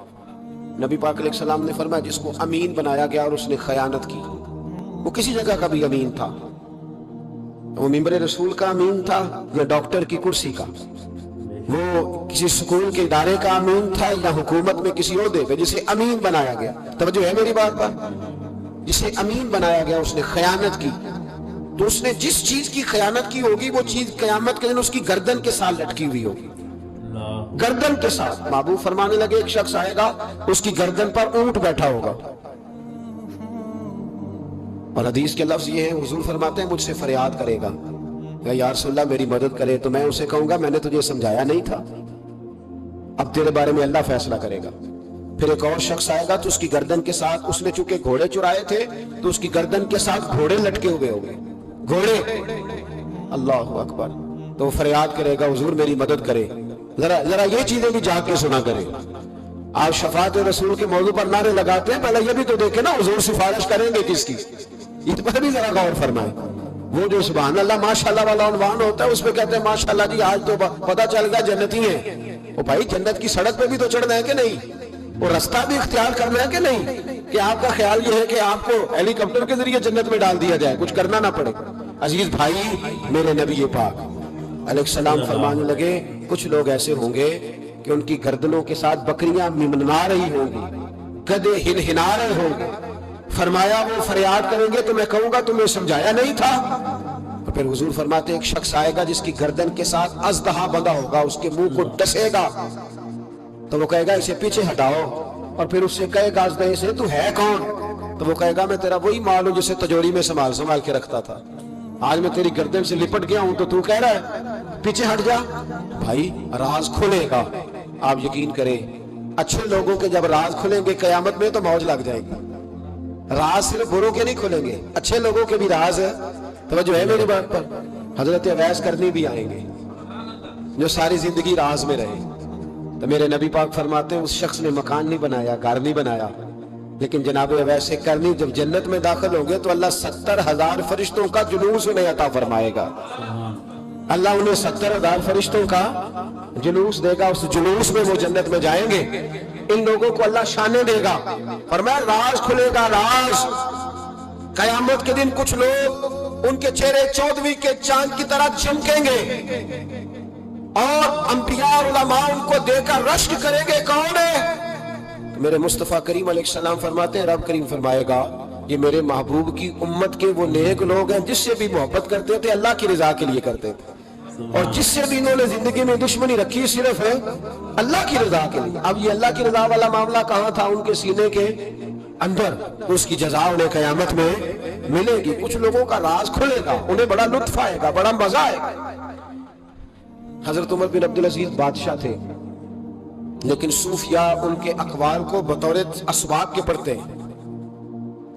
نبی پاک علیہ السلام نے فرمایا جس کو امین بنایا گیا اور اس نے خیانت کی، وہ کسی جگہ کا بھی امین تھا، وہ ممبر رسول کا امین تھا یا ڈاکٹر کی کرسی کا، وہ کسی سکول کے ادارے کا امین تھا یا حکومت میں کسی عہدے پہ، جسے امین بنایا گیا، توجہ ہے میری بات پر، جسے امین بنایا گیا اس نے خیانت کی، تو اس نے جس چیز کی خیانت کی ہوگی وہ چیز قیامت کے دن اس کی گردن کے ساتھ لٹکی ہوئی ہوگی، گردن کے ساتھ۔ محبوب فرمانے لگے ایک شخص آئے گا اس کی گردن پر اونٹ بیٹھا ہوگا، اور حدیث کے لفظ یہ ہیں، حضور فرماتے ہیں مجھ سے فریاد کرے گا یا رسول اللہ میری مدد کرے، تو میں اسے کہوں گا میں نے تجھے سمجھایا نہیں تھا، اب تیرے بارے میں اللہ فیصلہ کرے گا۔ پھر ایک اور شخص آئے گا تو اس کی گردن کے ساتھ، اس نے چونکہ گھوڑے چرائے تھے تو اس کی گردن کے ساتھ گھوڑے لٹکے ہوئے ہوں گے، گھوڑے، اللہ اکبر، تو وہ فریاد کرے گا حضور میری مدد کرے۔ ذرا یہ چیزیں بھی جا کے سنا کرے۔ آپ شفاعت رسول کے موضوع پر نعرے لگاتے ہیں، پہلے یہ بھی تو دیکھیں نا حضور سفارش کریں گے کس کی، اس پر بھی ذرا غور فرمائیں۔ وہ جو سبحان اللہ ماشاءاللہ والا عنوان ہوتا ہے اس پہ کہتے ہیں ماشاءاللہ جی آج تو پتہ چل گیا جنتی ہیں۔ وہ بھائی جنت کی سڑک پہ بھی تو چڑھنا ہے کہ نہیں، وہ رستہ بھی اختیار کرنا ہے کہ نہیں، کہ آپ کا خیال یہ ہے کہ آپ کو ہیلی کاپٹر کے ذریعے جنت میں ڈال دیا جائے، کچھ کرنا نہ پڑے۔ عزیز بھائی، میرے نبی پاک علیہ السلام فرمانے لگے کچھ لوگ ایسے ہوں گے کہ ان کی گردنوں کے ساتھ بکریاں ممننا رہی ہوں گی، گدھے ہنہنا رہے ہوں گے۔ فرمایا وہ فریاد کریں گے تو میں کہوں گا تمہیں سمجھایا نہیں تھا؟ اور پھر حضور فرماتے ایک شخص آئے گا جس کی گردن کے ساتھ اژدہا بندھا ہوگا، اس کے منہ کو ڈسے گا تو وہ کہے گا اسے پیچھے ہٹاؤ، اور پھر اس سے کہے گا اژدہے سے تو ہے کون؟ تو وہ کہے گا میں تیرا وہی مال ہوں جسے تجوری میں سنبھال کے رکھتا تھا، آج میں تیری گردن سے لپٹ گیا ہوں تو کہہ رہا ہے پیچھے ہٹ جا۔ بھائی راز کھلے گا، آپ یقین کریں اچھے لوگوں کے جب راز کھلیں گے قیامت میں تو موج لگ جائے گی۔ راز صرف بروں کے نہیں کھلیں گے، اچھے لوگوں کے بھی راز ہے۔ توجہ ہے میری بات پر؟ حضرت اویس کرنی بھی آئیں گے جو ساری زندگی راز میں رہے، تو میرے نبی پاک فرماتے ہیں اس شخص نے مکان نہیں بنایا، گھر نہیں بنایا، لیکن جناب اویس کرنی جب جنت میں داخل ہوں گے تو اللہ 70,000 فرشتوں کا جلوس انہیں عطا فرمائے گا۔ اللہ انہیں 70,000 فرشتوں کا جلوس دے گا، اس جلوس میں وہ جنت میں جائیں گے، ان لوگوں کو اللہ شانے دے گا۔ فرمایا راز کھلے گا، راز۔ قیامت کے دن کچھ لوگ ان کے چہرے 14ویں کے چاند کی طرح چمکیں گے اور انبیاء اور علماء ان کو دیکھ کر رشک کریں گے کون ہے؟ میرے مصطفیٰ کریم علیہ السلام فرماتے ہیں رب کریم فرمائے گا یہ میرے محبوب کی امت کے وہ نیک لوگ ہیں جس سے بھی محبت کرتے تھے اللہ کی رضا کے لیے کرتے تھے، اور جس سے بھی انہوں نے زندگی میں دشمنی رکھی صرف ہے اللہ کی رضا کے لیے۔ اب یہ اللہ کی رضا والا معاملہ کہاں تھا؟ ان کے سینے کے اندر، اس کی جزا انہیں قیامت میں ملے گی۔ کچھ لوگوں کا راز کھلے گا، انہیں بڑا لطف آئے گا، بڑا مزہ آئے گا۔ حضرت عمر بن عبدالعزیز بادشاہ تھے، لیکن صوفیاء ان کے اقوال کو بطور اسباب کے پڑھتے ہیں،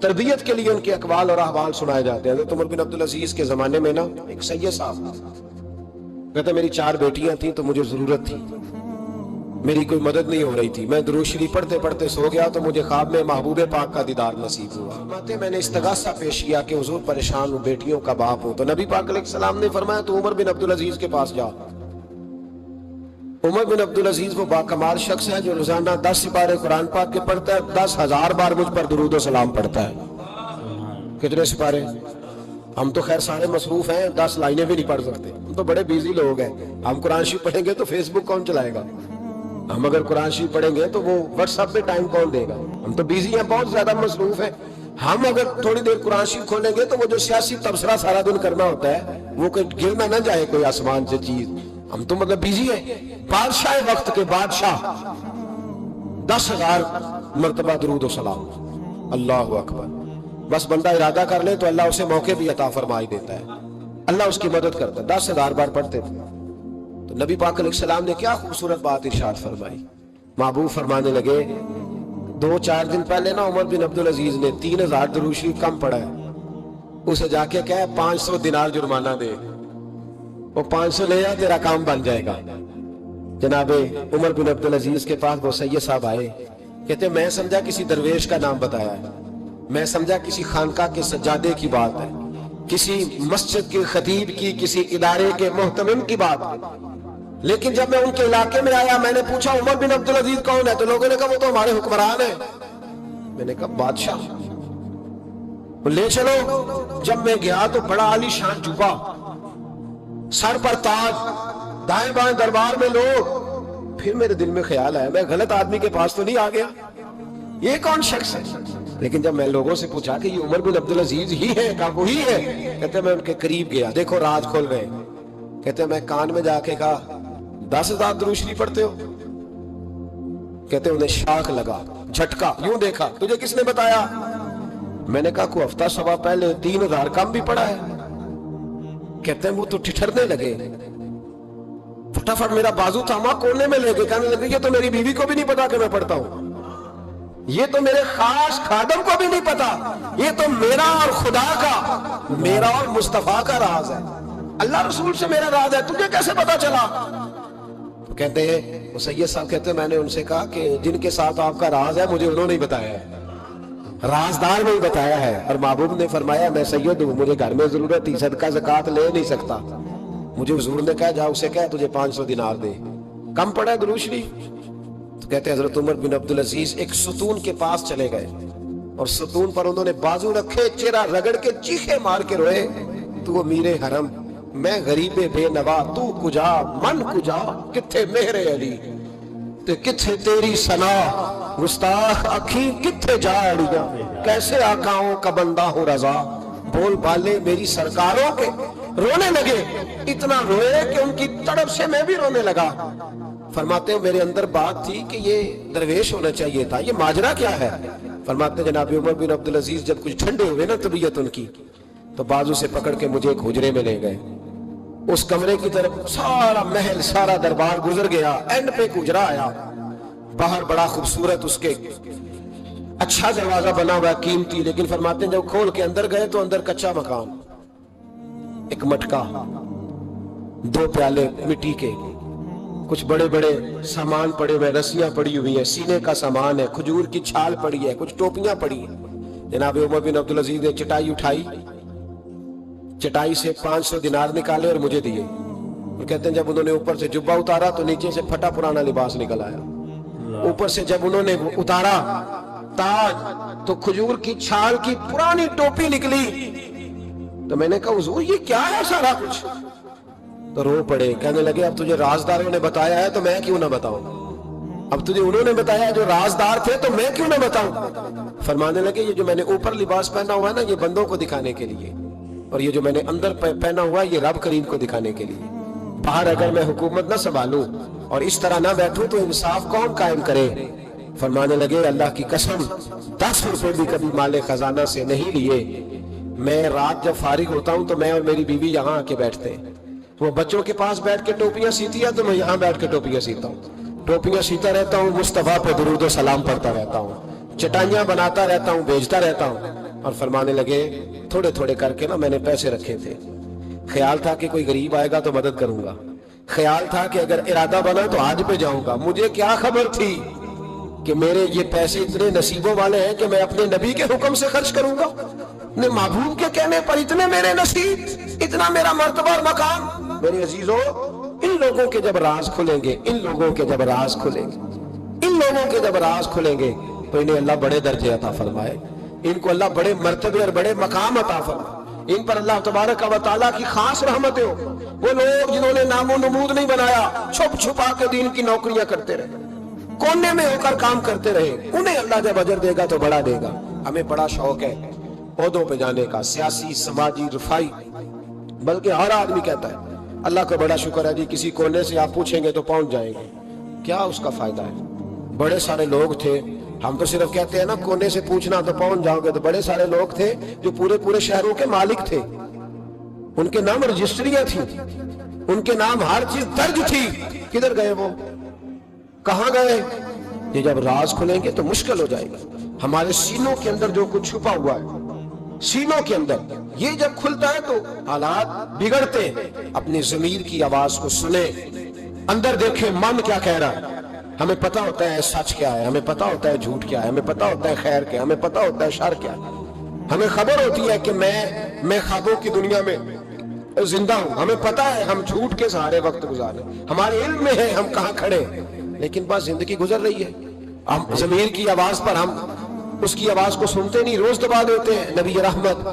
تربیت کے لیے ان کے اقوال اور احوال سنائے جاتے ہیں۔ حضرت عمر بن عبدالعزیز کے زمانے میں نا ایک سید صاحب کہتے میری 4 بیٹیاں تھیں تو مجھے ضرورت تھی، میری کوئی مدد نہیں ہو رہی تھی، میں درود شریف پڑھتے پڑھتے سو گیا تو مجھے خواب میں محبوب پاک کا دیدار نصیب ہوا۔ میں نے استغاثہ پیش کیا کہ حضور پریشان ہوں، بیٹیوں کا باپ ہوں، تو نبی پاک علیہ السلام نے فرمایا تو عمر بن عبدالعزیز کے پاس جا۔ عمر بن عبدالعزیز وہ باکمال شخص ہے جو روزانہ 10 سپارے قرآن پاک کے پڑھتا ہے، 10,000 بار مجھ پر درود و سلام پڑھتا ہے۔ کتنے سپارے؟ ہم تو خیر سارے مصروف ہیں، 10 لائنیں بھی نہیں پڑھ سکتے، ہم تو بڑے بیزی لوگ ہیں۔ ہم قرآن شریف پڑھیں گے تو فیس بک کون چلائے گا؟ ہم اگر قرآن شریف پڑھیں گے تو وہ واٹس ایپ پہ ٹائم کون دے گا؟ ہم تو بیزی ہیں، بہت زیادہ مصروف ہیں۔ ہم اگر تھوڑی دیر قرآن شریف کھولیں گے تو وہ جو سیاسی تبصرہ سارا دن کرنا ہوتا ہے وہ گرنا نہ جائے کوئی آسمان سے چیز، ہم تو مطلب بیزی ہیں۔ بادشاہ وقت کے بادشاہ 10,000 مرتبہ درود و سلام، اللہ اکبر۔ بس بندہ ارادہ کر لے تو اللہ اسے موقع بھی عطا فرمائی دیتا ہے، اللہ اس کی مدد کرتا ہے۔ 10,000 بار پڑھتے تھے تو نبی پاک علیہ السلام نے کیا خوبصورت بات ارشاد فرمائی۔ محبوب فرمانے لگے 2-4 دن پہلے نا عمر بن عبدالعزیز نے 3,000 درود شریف کم پڑھا ہے، اسے جا کے کہے 500 دینار جرمانہ دے، وہ 500 لے جا تیرا کام بن جائے گا۔ جناب عمر بن عبدالعزیز کے پاس وہ سید صاحب آئے، کہتے میں سمجھا کسی درویش کا نام بتایا ہے، میں سمجھا کسی خانقاہ کے سجادے کی بات ہے، کسی مسجد کے خطیب کی، کسی ادارے کے محتمم کی بات ہے، لیکن جب میں ان کے علاقے میں آیا میں نے پوچھا عمر بن عبدالعزیز کون ہے تو لوگوں نے کہا وہ تو ہمارے حکمران ہیں۔ میں نے کہا بادشاہ لے چلو۔ جب میں گیا تو بڑا عالی شان جوبا، سر پر تاج، دائیں بائیں دربار میں لوگ۔ پھر میرے دل میں خیال آیا میں غلط آدمی کے پاس تو نہیں آ گیا، یہ کون شخص ہے؟ لیکن جب میں لوگوں سے پوچھا کہ یہ عمر بن عبدالعزیز ہی ہے، کہا وہی ہے۔ کہتے میں ان کے قریب گیا، دیکھو راز کھول رہے ہیں۔ کہتے میں کان میں جا کے کہا 10,000 درود شریف پڑھتے ہو؟ کہتے انہیں شاک لگا، جھٹکا، یوں دیکھا تجھے کس نے بتایا؟ میں نے کہا کوئی ہفتہ سوا پہلے 3,000 کم بھی پڑھا ہے۔ کہتے ہیں وہ تو ٹھٹھرنے لگے، فٹافٹ میرا بازو تھاما، کونے میں لے کے کہنے لگے یہ تو میری بیوی کو بھی نہیں پتا کہ میں پڑھتا ہوں، یہ تو میرے خاص خادم کو بھی نہیں پتا، یہ تو میرا اور خدا کا، میرا اور مصطفیٰ کا راز ہے، اللہ رسول سے میرا راز ہے، تجھے کیسے پتا چلا؟ تو کہتے ہیں وہ سید صاحب کہتے ہیں میں نے ان سے کہا کہ جن کے ساتھ آپ کا راز ہے مجھے انہوں نے بتایا ہے، رازدار نے بتایا ہے، اور محبوب نے فرمایا میں سید ہوں، مجھے گھر میں ضرورت تھی، صدقہ زکوٰۃ لے نہیں سکتا، مجھے حضور نے کہا جا اسے کہہ تجھے 500 دینار دے، کم پڑا ہے درود شریف؟ تو کہتے ہیں حضرت عمر بن عبدالعزیز ایک ستون کے پاس چلے گئے، اور ستون پر انہوں نے بازو رکھے, چہرہ رگڑ کے چیخے مار کے روئے, تو امیر حرم میں غریب بے نوا, تو کجا من کجا, کتھے مہر علی تے کتھے تیری ثنا, گستاخ اکھیں کتھے جاڑیاں, کیسے آقاؤں کا بندہ ہوں رضا, بول بالے میری سرکاروں کے. رونے لگے, اتنا روئے کہ ان کی تڑپ سے میں بھی رونے لگا. فرماتے ہیں میرے اندر بات تھی کہ یہ درویش ہونا چاہیے تھا, یہ ماجرا کیا ہے؟ فرماتے ہیں جناب عمر بن عبدالعزیز جب کچھ ٹھنڈے ہوئے نا طبیعت ان کی, تو بازو سے پکڑ کے مجھے ایک حجرے میں لے گئے. اس کمرے کی طرف سارا محل سارا دربار گزر گیا, اینڈ پہ ایک حجرا آیا, باہر بڑا خوبصورت اس کے اچھا دروازہ بنا ہوا قیمتی, لیکن فرماتے ہیں جب کھول کے اندر گئے تو اندر کچا مکان, ایک مٹکا, 2 پیالے مٹی کے, کچھ بڑے بڑے سامان پڑے ہوئے, رسیاں پڑی ہوئی ہیں, سینے کا سامان ہے, کھجور کی چھال پڑی ہے, کچھ ٹوپیاں پڑی ہیں. جناب عمر بن عبدالعزیز نے چٹائی اٹھائی, چٹائی سے 500 دینار نکالے اور مجھے دیے. اور کہتے ہیں جب انہوں نے اوپر سے جبہ اتارا تو نیچے سے پھٹا پرانا لباس نکل آیا. اوپر سے جب انہوں نے اتارا تاج تو کھجور کی چھال کی پرانی ٹوپی نکلی. تو میں نے کہا حضور یہ کیا ہے سارا کچھ؟ تو رو پڑے, کہنے لگے اب تجھے رازداروں نے بتایا ہے تو میں کیوں نہ بتاؤں, اب تجھے انہوں نے بتایا جو رازدار تھے تو میں کیوں نہ بتاؤں. فرمانے لگے یہ جو میں نے اوپر لباس پہنا ہوا ہے نا, یہ بندوں کو دکھانے کے لیے, اور یہ جو میں نے اندر پہنا ہوا ہے یہ رب کریم کو دکھانے کے لیے. باہر اگر میں حکومت نہ سنبھالوں اور اس طرح نہ بیٹھوں تو انصاف کون قائم کرے؟ فرمانے لگے اللہ کی قسم 10 روپے بھی کبھی مال خزانہ سے نہیں لیے. میں رات جب فارغ ہوتا ہوں تو میں اور میری بیوی یہاں آ کے بیٹھتے ہیں, وہ بچوں کے پاس بیٹھ کے ٹوپیاں سیتی ہے تو میں یہاں بیٹھ کے ٹوپیاں سیتا ہوں, ٹوپیاں سیتا رہتا ہوں, مصطفیٰ پہ درود و سلام پڑھتا رہتا ہوں, چٹائیاں بناتا رہتا ہوں, بیچتا رہتا ہوں. اور فرمانے لگے تھوڑے تھوڑے کر کے نا میں نے پیسے رکھے تھے, خیال تھا کہ کوئی غریب آئے گا تو مدد کروں گا, خیال تھا کہ اگر ارادہ بنا تو آج پہ جاؤں گا. مجھے کیا خبر تھی کہ میرے یہ پیسے اتنے نصیبوں والے ہیں کہ میں اپنے نبی کے حکم سے خرچ کروں گا, اپنے محبوب کے کہنے پر اتنے میرے نصیب, اتنا میرا مرتبہ اور مقام. میرے عزیزوں ان لوگوں کے جب راز کھلیں گے, ان لوگوں کے جب راز کھلیں گے, ان لوگوں کے جب راز کھلیں گے تو انہیں اللہ بڑے درجے عطا فرمائے, ان کو اللہ بڑے مرتبے اور بڑے مقام عطا فرمائے, ان پر اللہ تبارک و تعالیٰ کی خاص رحمتیں ہو. وہ لوگ جنہوں نے نام و نمود نہیں بنایا, چھپ چھپا کے دین کی نوکریاں کرتے رہے, کونے میں ہو کر کام کرتے رہے, انہیں اللہ جب اجر دے گا تو بڑا دے گا. ہمیں بڑا شوق ہے عہدوں پہ جانے کا, سیاسی سماجی رفائی, بلکہ ہر آدمی کہتا ہے اللہ کا بڑا شکر ہے جی کسی کونے سے آپ پوچھیں گے تو پہنچ جائیں گے. کیا اس کا فائدہ ہے؟ بڑے سارے لوگ تھے, ہم تو صرف کہتے ہیں نا کونے سے پوچھنا تو پہنچ جاؤ گے, تو بڑے سارے لوگ تھے جو پورے پورے شہروں کے مالک تھے, ان کے نام رجسٹریاں تھیں, ان کے نام ہر چیز درج تھی. کدھر گئے وہ, کہاں گئے؟ یہ جب راز کھلیں گے تو مشکل ہو جائے گا. ہمارے سینوں کے اندر جو کچھ چھپا ہوا ہے, سینوں کے اندر, یہ جب کھلتا ہے تو حالات بگڑتے ہیں. اپنی ضمیر کی آواز کو سنیں, اندر دیکھیں من کیا کہہ رہا ہے. ہمیں پتا ہوتا ہے سچ کیا ہے, ہمیں پتا ہوتا ہے جھوٹ کیا ہے, ہمیں پتا ہوتا ہے خیر کیا ہے, ہمیں پتا ہوتا ہے شر کیا ہے. ہمیں خبر ہوتی ہے کہ میں خوابوں کی دنیا میں زندہ ہوں, ہمیں پتا ہے ہم جھوٹ کے سہارے وقت گزارے, ہمارے علم میں ہے ہم کہاں کھڑے, لیکن بس زندگی گزر رہی ہے. ہم ضمیر کی آواز پر ہم اس کی آواز کو سنتے نہیں, روز دبا دیتے ہیں. نبی رحمت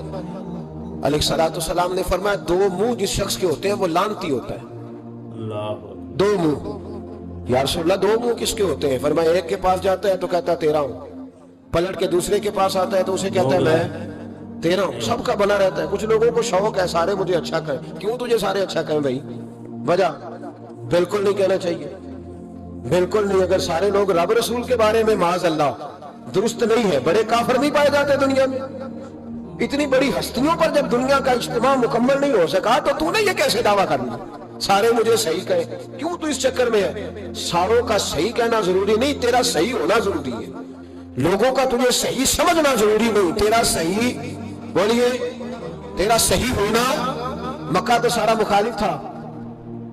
علیہ الصلوۃ والسلام نے فرمایا 2 منہ جس شخص کے ہوتے ہیں وہ لعنتی ہوتا ہے. اللہ 2 منہ, یا رسول اللہ 2 منہ کس کے ہوتے ہیں؟ فرمایا ایک کے پاس جاتا ہے تو کہتا ہے تیرا ہوں, پلٹ کے دوسرے کے پاس آتا ہے تو اسے کہتا ہے میں تیرا ہوں. سب کا بنا رہتا ہے. کچھ لوگوں کو شوق ہے سارے مجھے اچھا کہیں. کیوں تجھے سارے اچھا کہیں بھائی؟ وجہ بالکل نہیں کہنا چاہیے, بالکل نہیں. اگر سارے لوگ رب رسول کے بارے میں معاذ اللہ درست نہیں ہے, بڑے کافر نہیں پائے جاتے دنیا میں. اتنی بڑی ہستیوں پر جب دنیا کا اجتماع مکمل نہیں ہو سکا تو نے یہ کیسے دعویٰ کرنا سارے مجھے صحیح کہیں؟ کیوں تو اس چکر میں ہے؟ ساروں کا صحیح کہنا ضروری نہیں, تیرا صحیح ہونا ضروری ہے. لوگوں کا تجھے صحیح سمجھنا ضروری نہیں, تیرا صحیح, بولیے, تیرا صحیح ہونا. مکہ تو سارا مخالف تھا,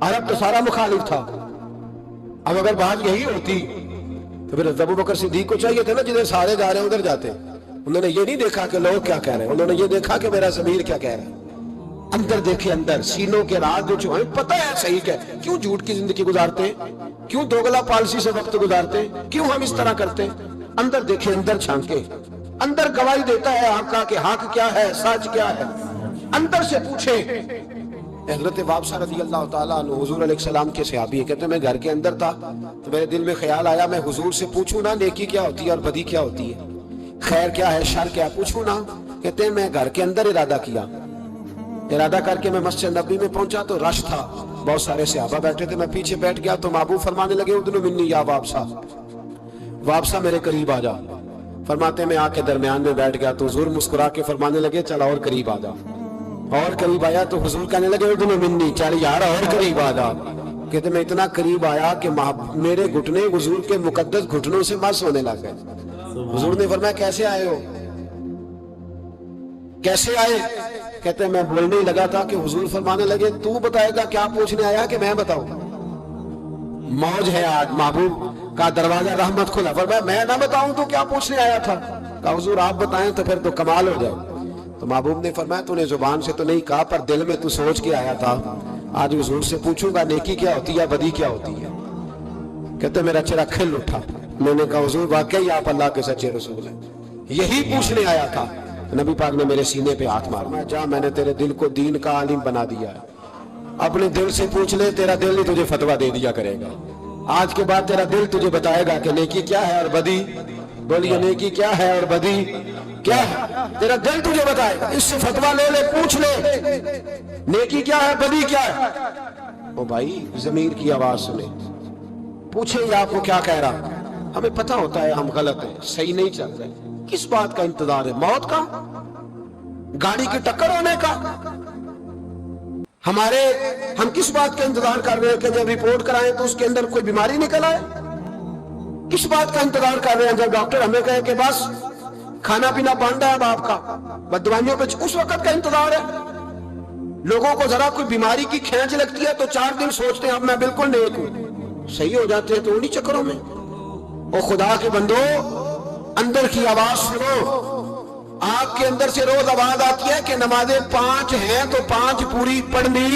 عرب تو سارا مخالف تھا. اب اگر بات یہی ہوتی تو پھر ابو بکر صدیق کو چاہیے تھا نا جدھر سارے جا رہے ہیں ادھر جاتے. انہوں نے یہ نہیں دیکھا کہ لوگ کیا کہہ رہے ہیں, انہوں نے یہ دیکھا کہ میرا ضمیر کیا کہہ رہا ہے. اندر دیکھے, اندر سینوں کے راز جو چھپے, پتہ ہے صحیح کیا, کیوں جھوٹ کی زندگی گزارتے ہیں, کیوں دوگلا پالسی سے وقت گزارتے ہیں, کیوں ہم اس طرح کرتے ہیں. اندر دیکھے, اندر چھانکے, اندر گواہی دیتا ہے حق کا کہ حق کیا ہے، سچ کیا ہے، اندر سے پوچھے۔ حضرت وابسہ رضی اللہ تعالیٰ عنہ حضور علیہ السلام کے صحابی ہیں، کہتے ہیں میں گھر کے اندر تھا تو میرے دل میں خیال آیا میں حضور سے پوچھوں نا نیکی کیا ہوتی ہے اور بدی کیا ہوتی ہے، خیر کیا ہے شر کیا، پوچھوں نا۔ کہتے ہیں میں گھر کے اندر ارادہ کیا، ارادہ کر کے میں مسجد نبوی میں پہنچا تو رش تھا، بہت سارے صحابہ بیٹھے تھے، میں پیچھے بیٹھ گیا تو محبوب فرمانے لگے ادنو منی یا وابسہ، وابسہ میرے قریب آ جا۔ فرماتے میں آ کے درمیان میں بیٹھ گیا تو حضور مسکرا کے فرمانے لگے چل اور قریب آ جا، اور قریب آیا تو حضور کہنے لگے ادنو منی، چل یار اور قریب آ جا۔ کہتے میں اتنا قریب آیا کہ میرے گھٹنے حضور کے مقدس گھٹنوں سے مس ہونے لگ گئے۔ حضور نے فرمایا کیسے آئے ہو، کیسے آئے؟ کہتے ہیں میں بولنے ہی لگا تھا کہ حضور فرمانے لگے تو بتائے گا کیا پوچھنے آیا کہ میں بتاؤں؟ موج ہے آج، محبوب کا دروازہ رحمت کھلا، فرمایا میں نہ بتاؤں تو کیا پوچھنے آیا تھا؟ کہا حضور آپ بتائیں تو پھر تو کمال ہو جائے۔ تو محبوب نے فرمایا تو نے زبان سے تو نہیں کہا پر دل میں تو سوچ کے آیا تھا، آج حضور سے پوچھوں گا نیکی کیا ہوتی ہے بدی کیا ہوتی ہے۔ کہتے میرا چہرہ کھل اٹھا، میں نے کہا حضور واقعی آپ اللہ کے سچے رسول ہیں، یہی پوچھنے آیا تھا۔ نبی پاک نے میرے سینے پہ ہاتھ مارا، جا میں نے تیرے دل کو دین کا عالم بنا دیا ہے، اپنے دل سے پوچھ لے، تیرا دل ہی تجھے فتویٰ دے دیا کرے گا۔ آج کے بعد تیرا دل تجھے بتائے گا کہ نیکی کیا ہے اور بدی، بولیے نیکی کیا ہے اور بدی کیا ہے، تیرا دل تجھے بتائے گا، اس سے فتویٰ لے لے، پوچھ لے نیکی کیا ہے بدی کیا ہے۔ او بھائی ضمیر کی آواز سنے، پوچھیں یہ آپ کو کیا کہہ رہا، ہمیں پتہ ہوتا ہے ہم غلط ہیں، صحیح نہیں چل رہے، کس بات کا انتظار ہے؟ موت کا، گاڑی کی ٹکر ہونے کا؟ ہم کس بات کا انتظار کر رہے ہیں کہ جب رپورٹ کرائیں تو اس کے اندر کوئی بیماری نکل آئے؟ کس بات کا انتظار کر رہے ہیں جب ڈاکٹر ہمیں کہے کہ بس کھانا پینا بند ہے اب آپ کا، بس دوائیوں پہ، اس وقت کا انتظار ہے؟ لوگوں کو ذرا کوئی بیماری کی کھینچ لگتی ہے تو 4 دن سوچتے ہیں اب میں بالکل نیک ہوں، صحیح ہو جاتے ہیں تو انہی چکروں میں۔ او خدا کے بندو اندر کی آواز سنو، آپ کے اندر سے روز آواز آتی ہے کہ نمازیں 5 ہیں تو 5 پوری پڑھنی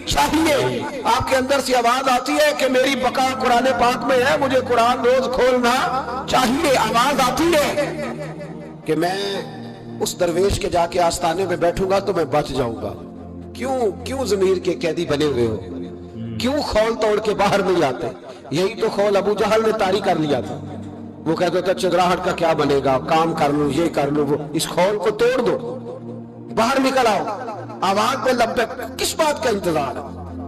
چاہیے، آپ کے اندر سے آواز آتی ہے کہ میری بقا قرآن پاک میں ہے، مجھے قرآن روز کھولنا چاہیے، آواز آتی ہے کہ میں اس درویش کے جا کے آستانے میں بیٹھوں گا تو میں بچ جاؤں گا۔ کیوں ضمیر کے قیدی بنے ہوئے ہو؟ کیوں خول توڑ کے باہر نہیں آتے؟ یہی تو خول ابو جہل نے طاری کر لیا تھا، وہ کہتا تھا چگراہٹ کا کیا بنے گا، کام کر لوں یہ کر لوں وہ، اس خول کو توڑ دو، باہر نکل آؤ، آواز پہ لبیک، کس بات کا انتظار ہے؟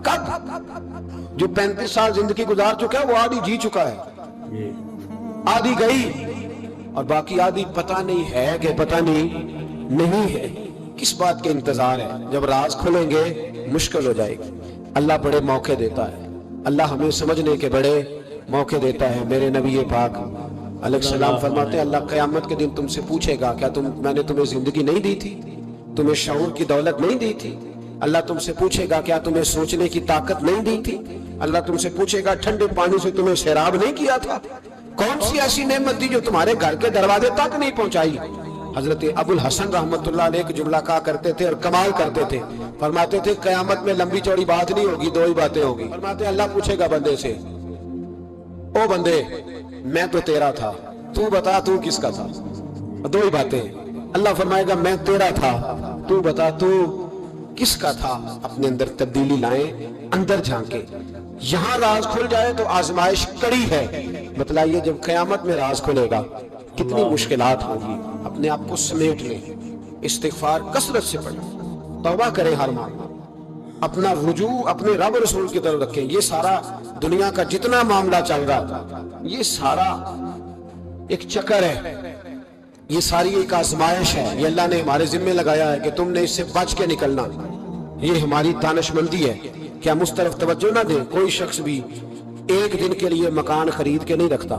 کب؟ جو 35 سال زندگی گزار چکا ہے وہ آدھی جی چکا ہے، آدھی گئی اور باقی آدھی پتہ نہیں ہے کہ پتہ نہیں ہے، کس بات کے انتظار ہے؟ جب راز کھلیں گے مشکل ہو جائے گی۔ اللہ بڑے موقع دیتا ہے، اللہ ہمیں سمجھنے کے بڑے موقع دیتا ہے۔ میرے نبی پاک علیہ السلام فرماتے ہیں اللہ قیامت کے دن تم سے پوچھے گا کیا میں نے تمہیں زندگی نہیں دی تھی، تمہیں شعور کی دولت نہیں دی تھی؟ اللہ تم سے پوچھے گا کیا تمہیں سوچنے کی طاقت نہیں دی تھی؟ اللہ تم سے پوچھے گا ٹھنڈے پانی سے تمہیں سیراب نہیں کیا تھا؟ کون سی ایسی نعمت دی جو تمہارے گھر کے دروازے تک نہیں پہنچائی؟ حضرت ابو الحسن رحمت اللہ علیہ ایک جملہ کہا کرتے تھے اور کمال کرتے تھے، فرماتے تھے قیامت میں لمبی چوڑی بات نہیں ہوگی، 2 ہی باتیں ہوگی۔ فرماتے اللہ پوچھے گا بندے سے، او بندے میں تو تیرا تھا، تو بتا تو کس کا تھا؟ 2 ہی باتیں، اللہ فرمائے گا میں تیرا تھا، تو بتا تو کس کا تھا؟ اپنے اندر تبدیلی لائیں، اندر جھانکے، یہاں راز کھل جائے تو آزمائش کڑی ہے۔ بتلائیے جب قیامت میں راز کھلے گا کتنی مشکلات ہوگی، اپنے آپ کو سمیٹ لیں، استغفار کثرت سے پڑھیں، توبہ کریں ہر ماہ، اپنا رجوع اپنے رب رسول کی طرف رکھیں۔ یہ سارا دنیا کا جتنا معاملہ چل رہا یہ سارا ایک چکر ہے، یہ ساری ایک آزمائش ہے، یہ اللہ نے ہمارے ذمہ لگایا ہے کہ تم نے اس سے بچ کے نکلنا، یہ ہماری دانش مندی ہے کہ ہم اس طرف توجہ نہ دیں۔ کوئی شخص بھی ایک دن کے لیے مکان خرید کے نہیں رکھتا،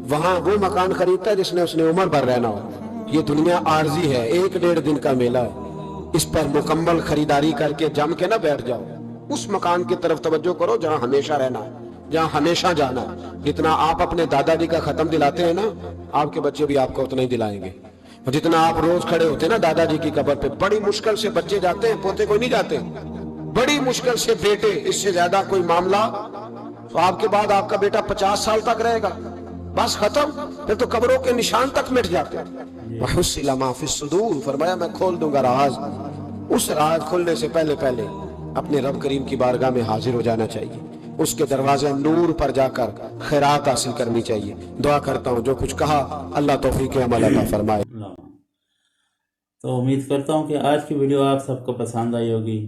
وہاں وہ مکان خریدتا ہے جس نے اس نے عمر بھر رہنا ہو۔ یہ دنیا عارضی ہے، 1-1.5 دن کا میلہ ہے، اس پر مکمل خریداری کر کے جم کے نہ بیٹھ جاؤ، اس مکان کی طرف توجہ کرو جہاں ہمیشہ رہنا ہے، جہاں ہمیشہ جانا ہے۔ جتنا آپ اپنے دادا جی کا ختم دلاتے ہیں نا، آپ کے بچے بھی آپ کو اتنا ہی دلائیں گے۔ اور جتنا آپ روز کھڑے ہوتے ہیں نا دادا جی کی قبر پہ، بڑی مشکل سے بچے جاتے ہیں، پوتے کوئی نہیں جاتے، بڑی مشکل سے بیٹے، اس سے زیادہ کوئی معاملہ تو آپ کے بعد آپ کا بیٹا 50 سال تک رہے گا، بس ختم، پھر تو قبروں کے نشان تک مٹ جاتے ہیں۔ وحصل ما فی الصدور، فرمایا میں کھول دوں گا راز. اس راز کھلنے سے پہلے پہلے اپنے رب کریم کی بارگاہ میں حاضر ہو جانا چاہیے، اس کے دروازے نور پر جا کر خیرات حاصل کرنی چاہیے. دعا کرتا ہوں جو کچھ کہا اللہ توفیق عمل عطا فرمائے. تو امید کرتا ہوں کہ آج کی ویڈیو آپ سب کو پسند آئی ہوگی.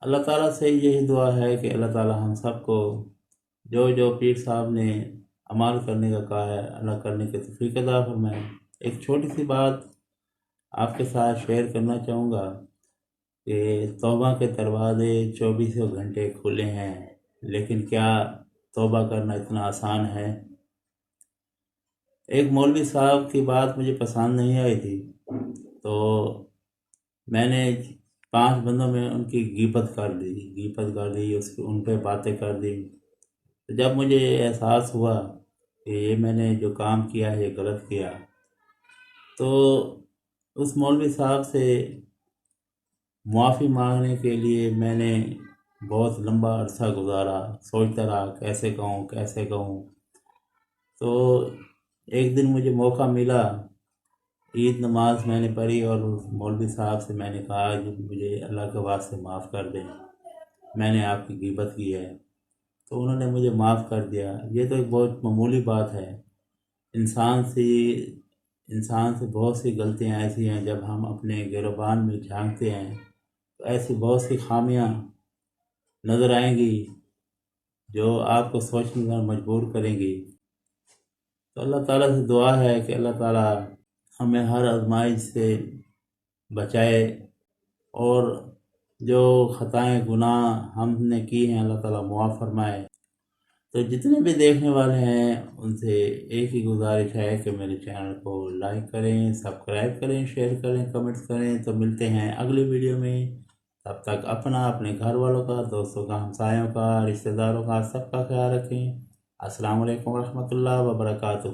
اللہ تعالیٰ سے یہی دعا ہے کہ اللہ تعالیٰ ہم سب کو جو پیر صاحب نے عمل کرنے کا کہا ہے اللہ کرنے کے توفیق عطا فرمائے. ایک چھوٹی سی بات آپ کے ساتھ شیئر کرنا چاہوں گا کہ توبہ کے دروازے 24 گھنٹے کھلے ہیں، لیکن کیا توبہ کرنا اتنا آسان ہے؟ ایک مولوی صاحب کی بات مجھے پسند نہیں آئی تھی، تو میں نے 5 بندوں میں ان کی غیبت کر دی، ان پہ باتیں کر دی. جب مجھے احساس ہوا کہ یہ میں نے جو کام کیا ہے یہ غلط کیا، تو اس مولوی صاحب سے معافی مانگنے کے لیے میں نے بہت لمبا عرصہ گزارا، سوچتا رہا کیسے کہوں. تو ایک دن مجھے موقع ملا، عید نماز میں نے پڑھی اور مولوی صاحب سے میں نے کہا کہ مجھے اللہ کے واسطے معاف کر دیں، میں نے آپ کی غیبت کی ہے. تو انہوں نے مجھے معاف کر دیا. یہ تو ایک بہت معمولی بات ہے. انسان سے بہت سی غلطیاں ایسی ہیں، جب ہم اپنے گریبان میں جھانکتے ہیں تو ایسی بہت سی خامیاں نظر آئیں گی جو آپ کو سوچنے پر مجبور کریں گی. تو اللہ تعالیٰ سے دعا ہے کہ اللہ تعالیٰ ہمیں ہر آزمائش سے بچائے، اور جو خطائیں گناہ ہم نے کی ہیں اللہ تعالیٰ معاف فرمائے. تو جتنے بھی دیکھنے والے ہیں ان سے ایک ہی گزارش ہے کہ میرے چینل کو لائک کریں، سبسکرائب کریں، شیئر کریں، کمنٹس کریں. تو ملتے ہیں اگلی ویڈیو میں. تب تک اپنے گھر والوں کا، دوستوں کا، ہمسایوں کا، رشتہ داروں کا، سب کا خیال رکھیں. السلام علیکم ورحمۃ اللہ وبرکاتہ.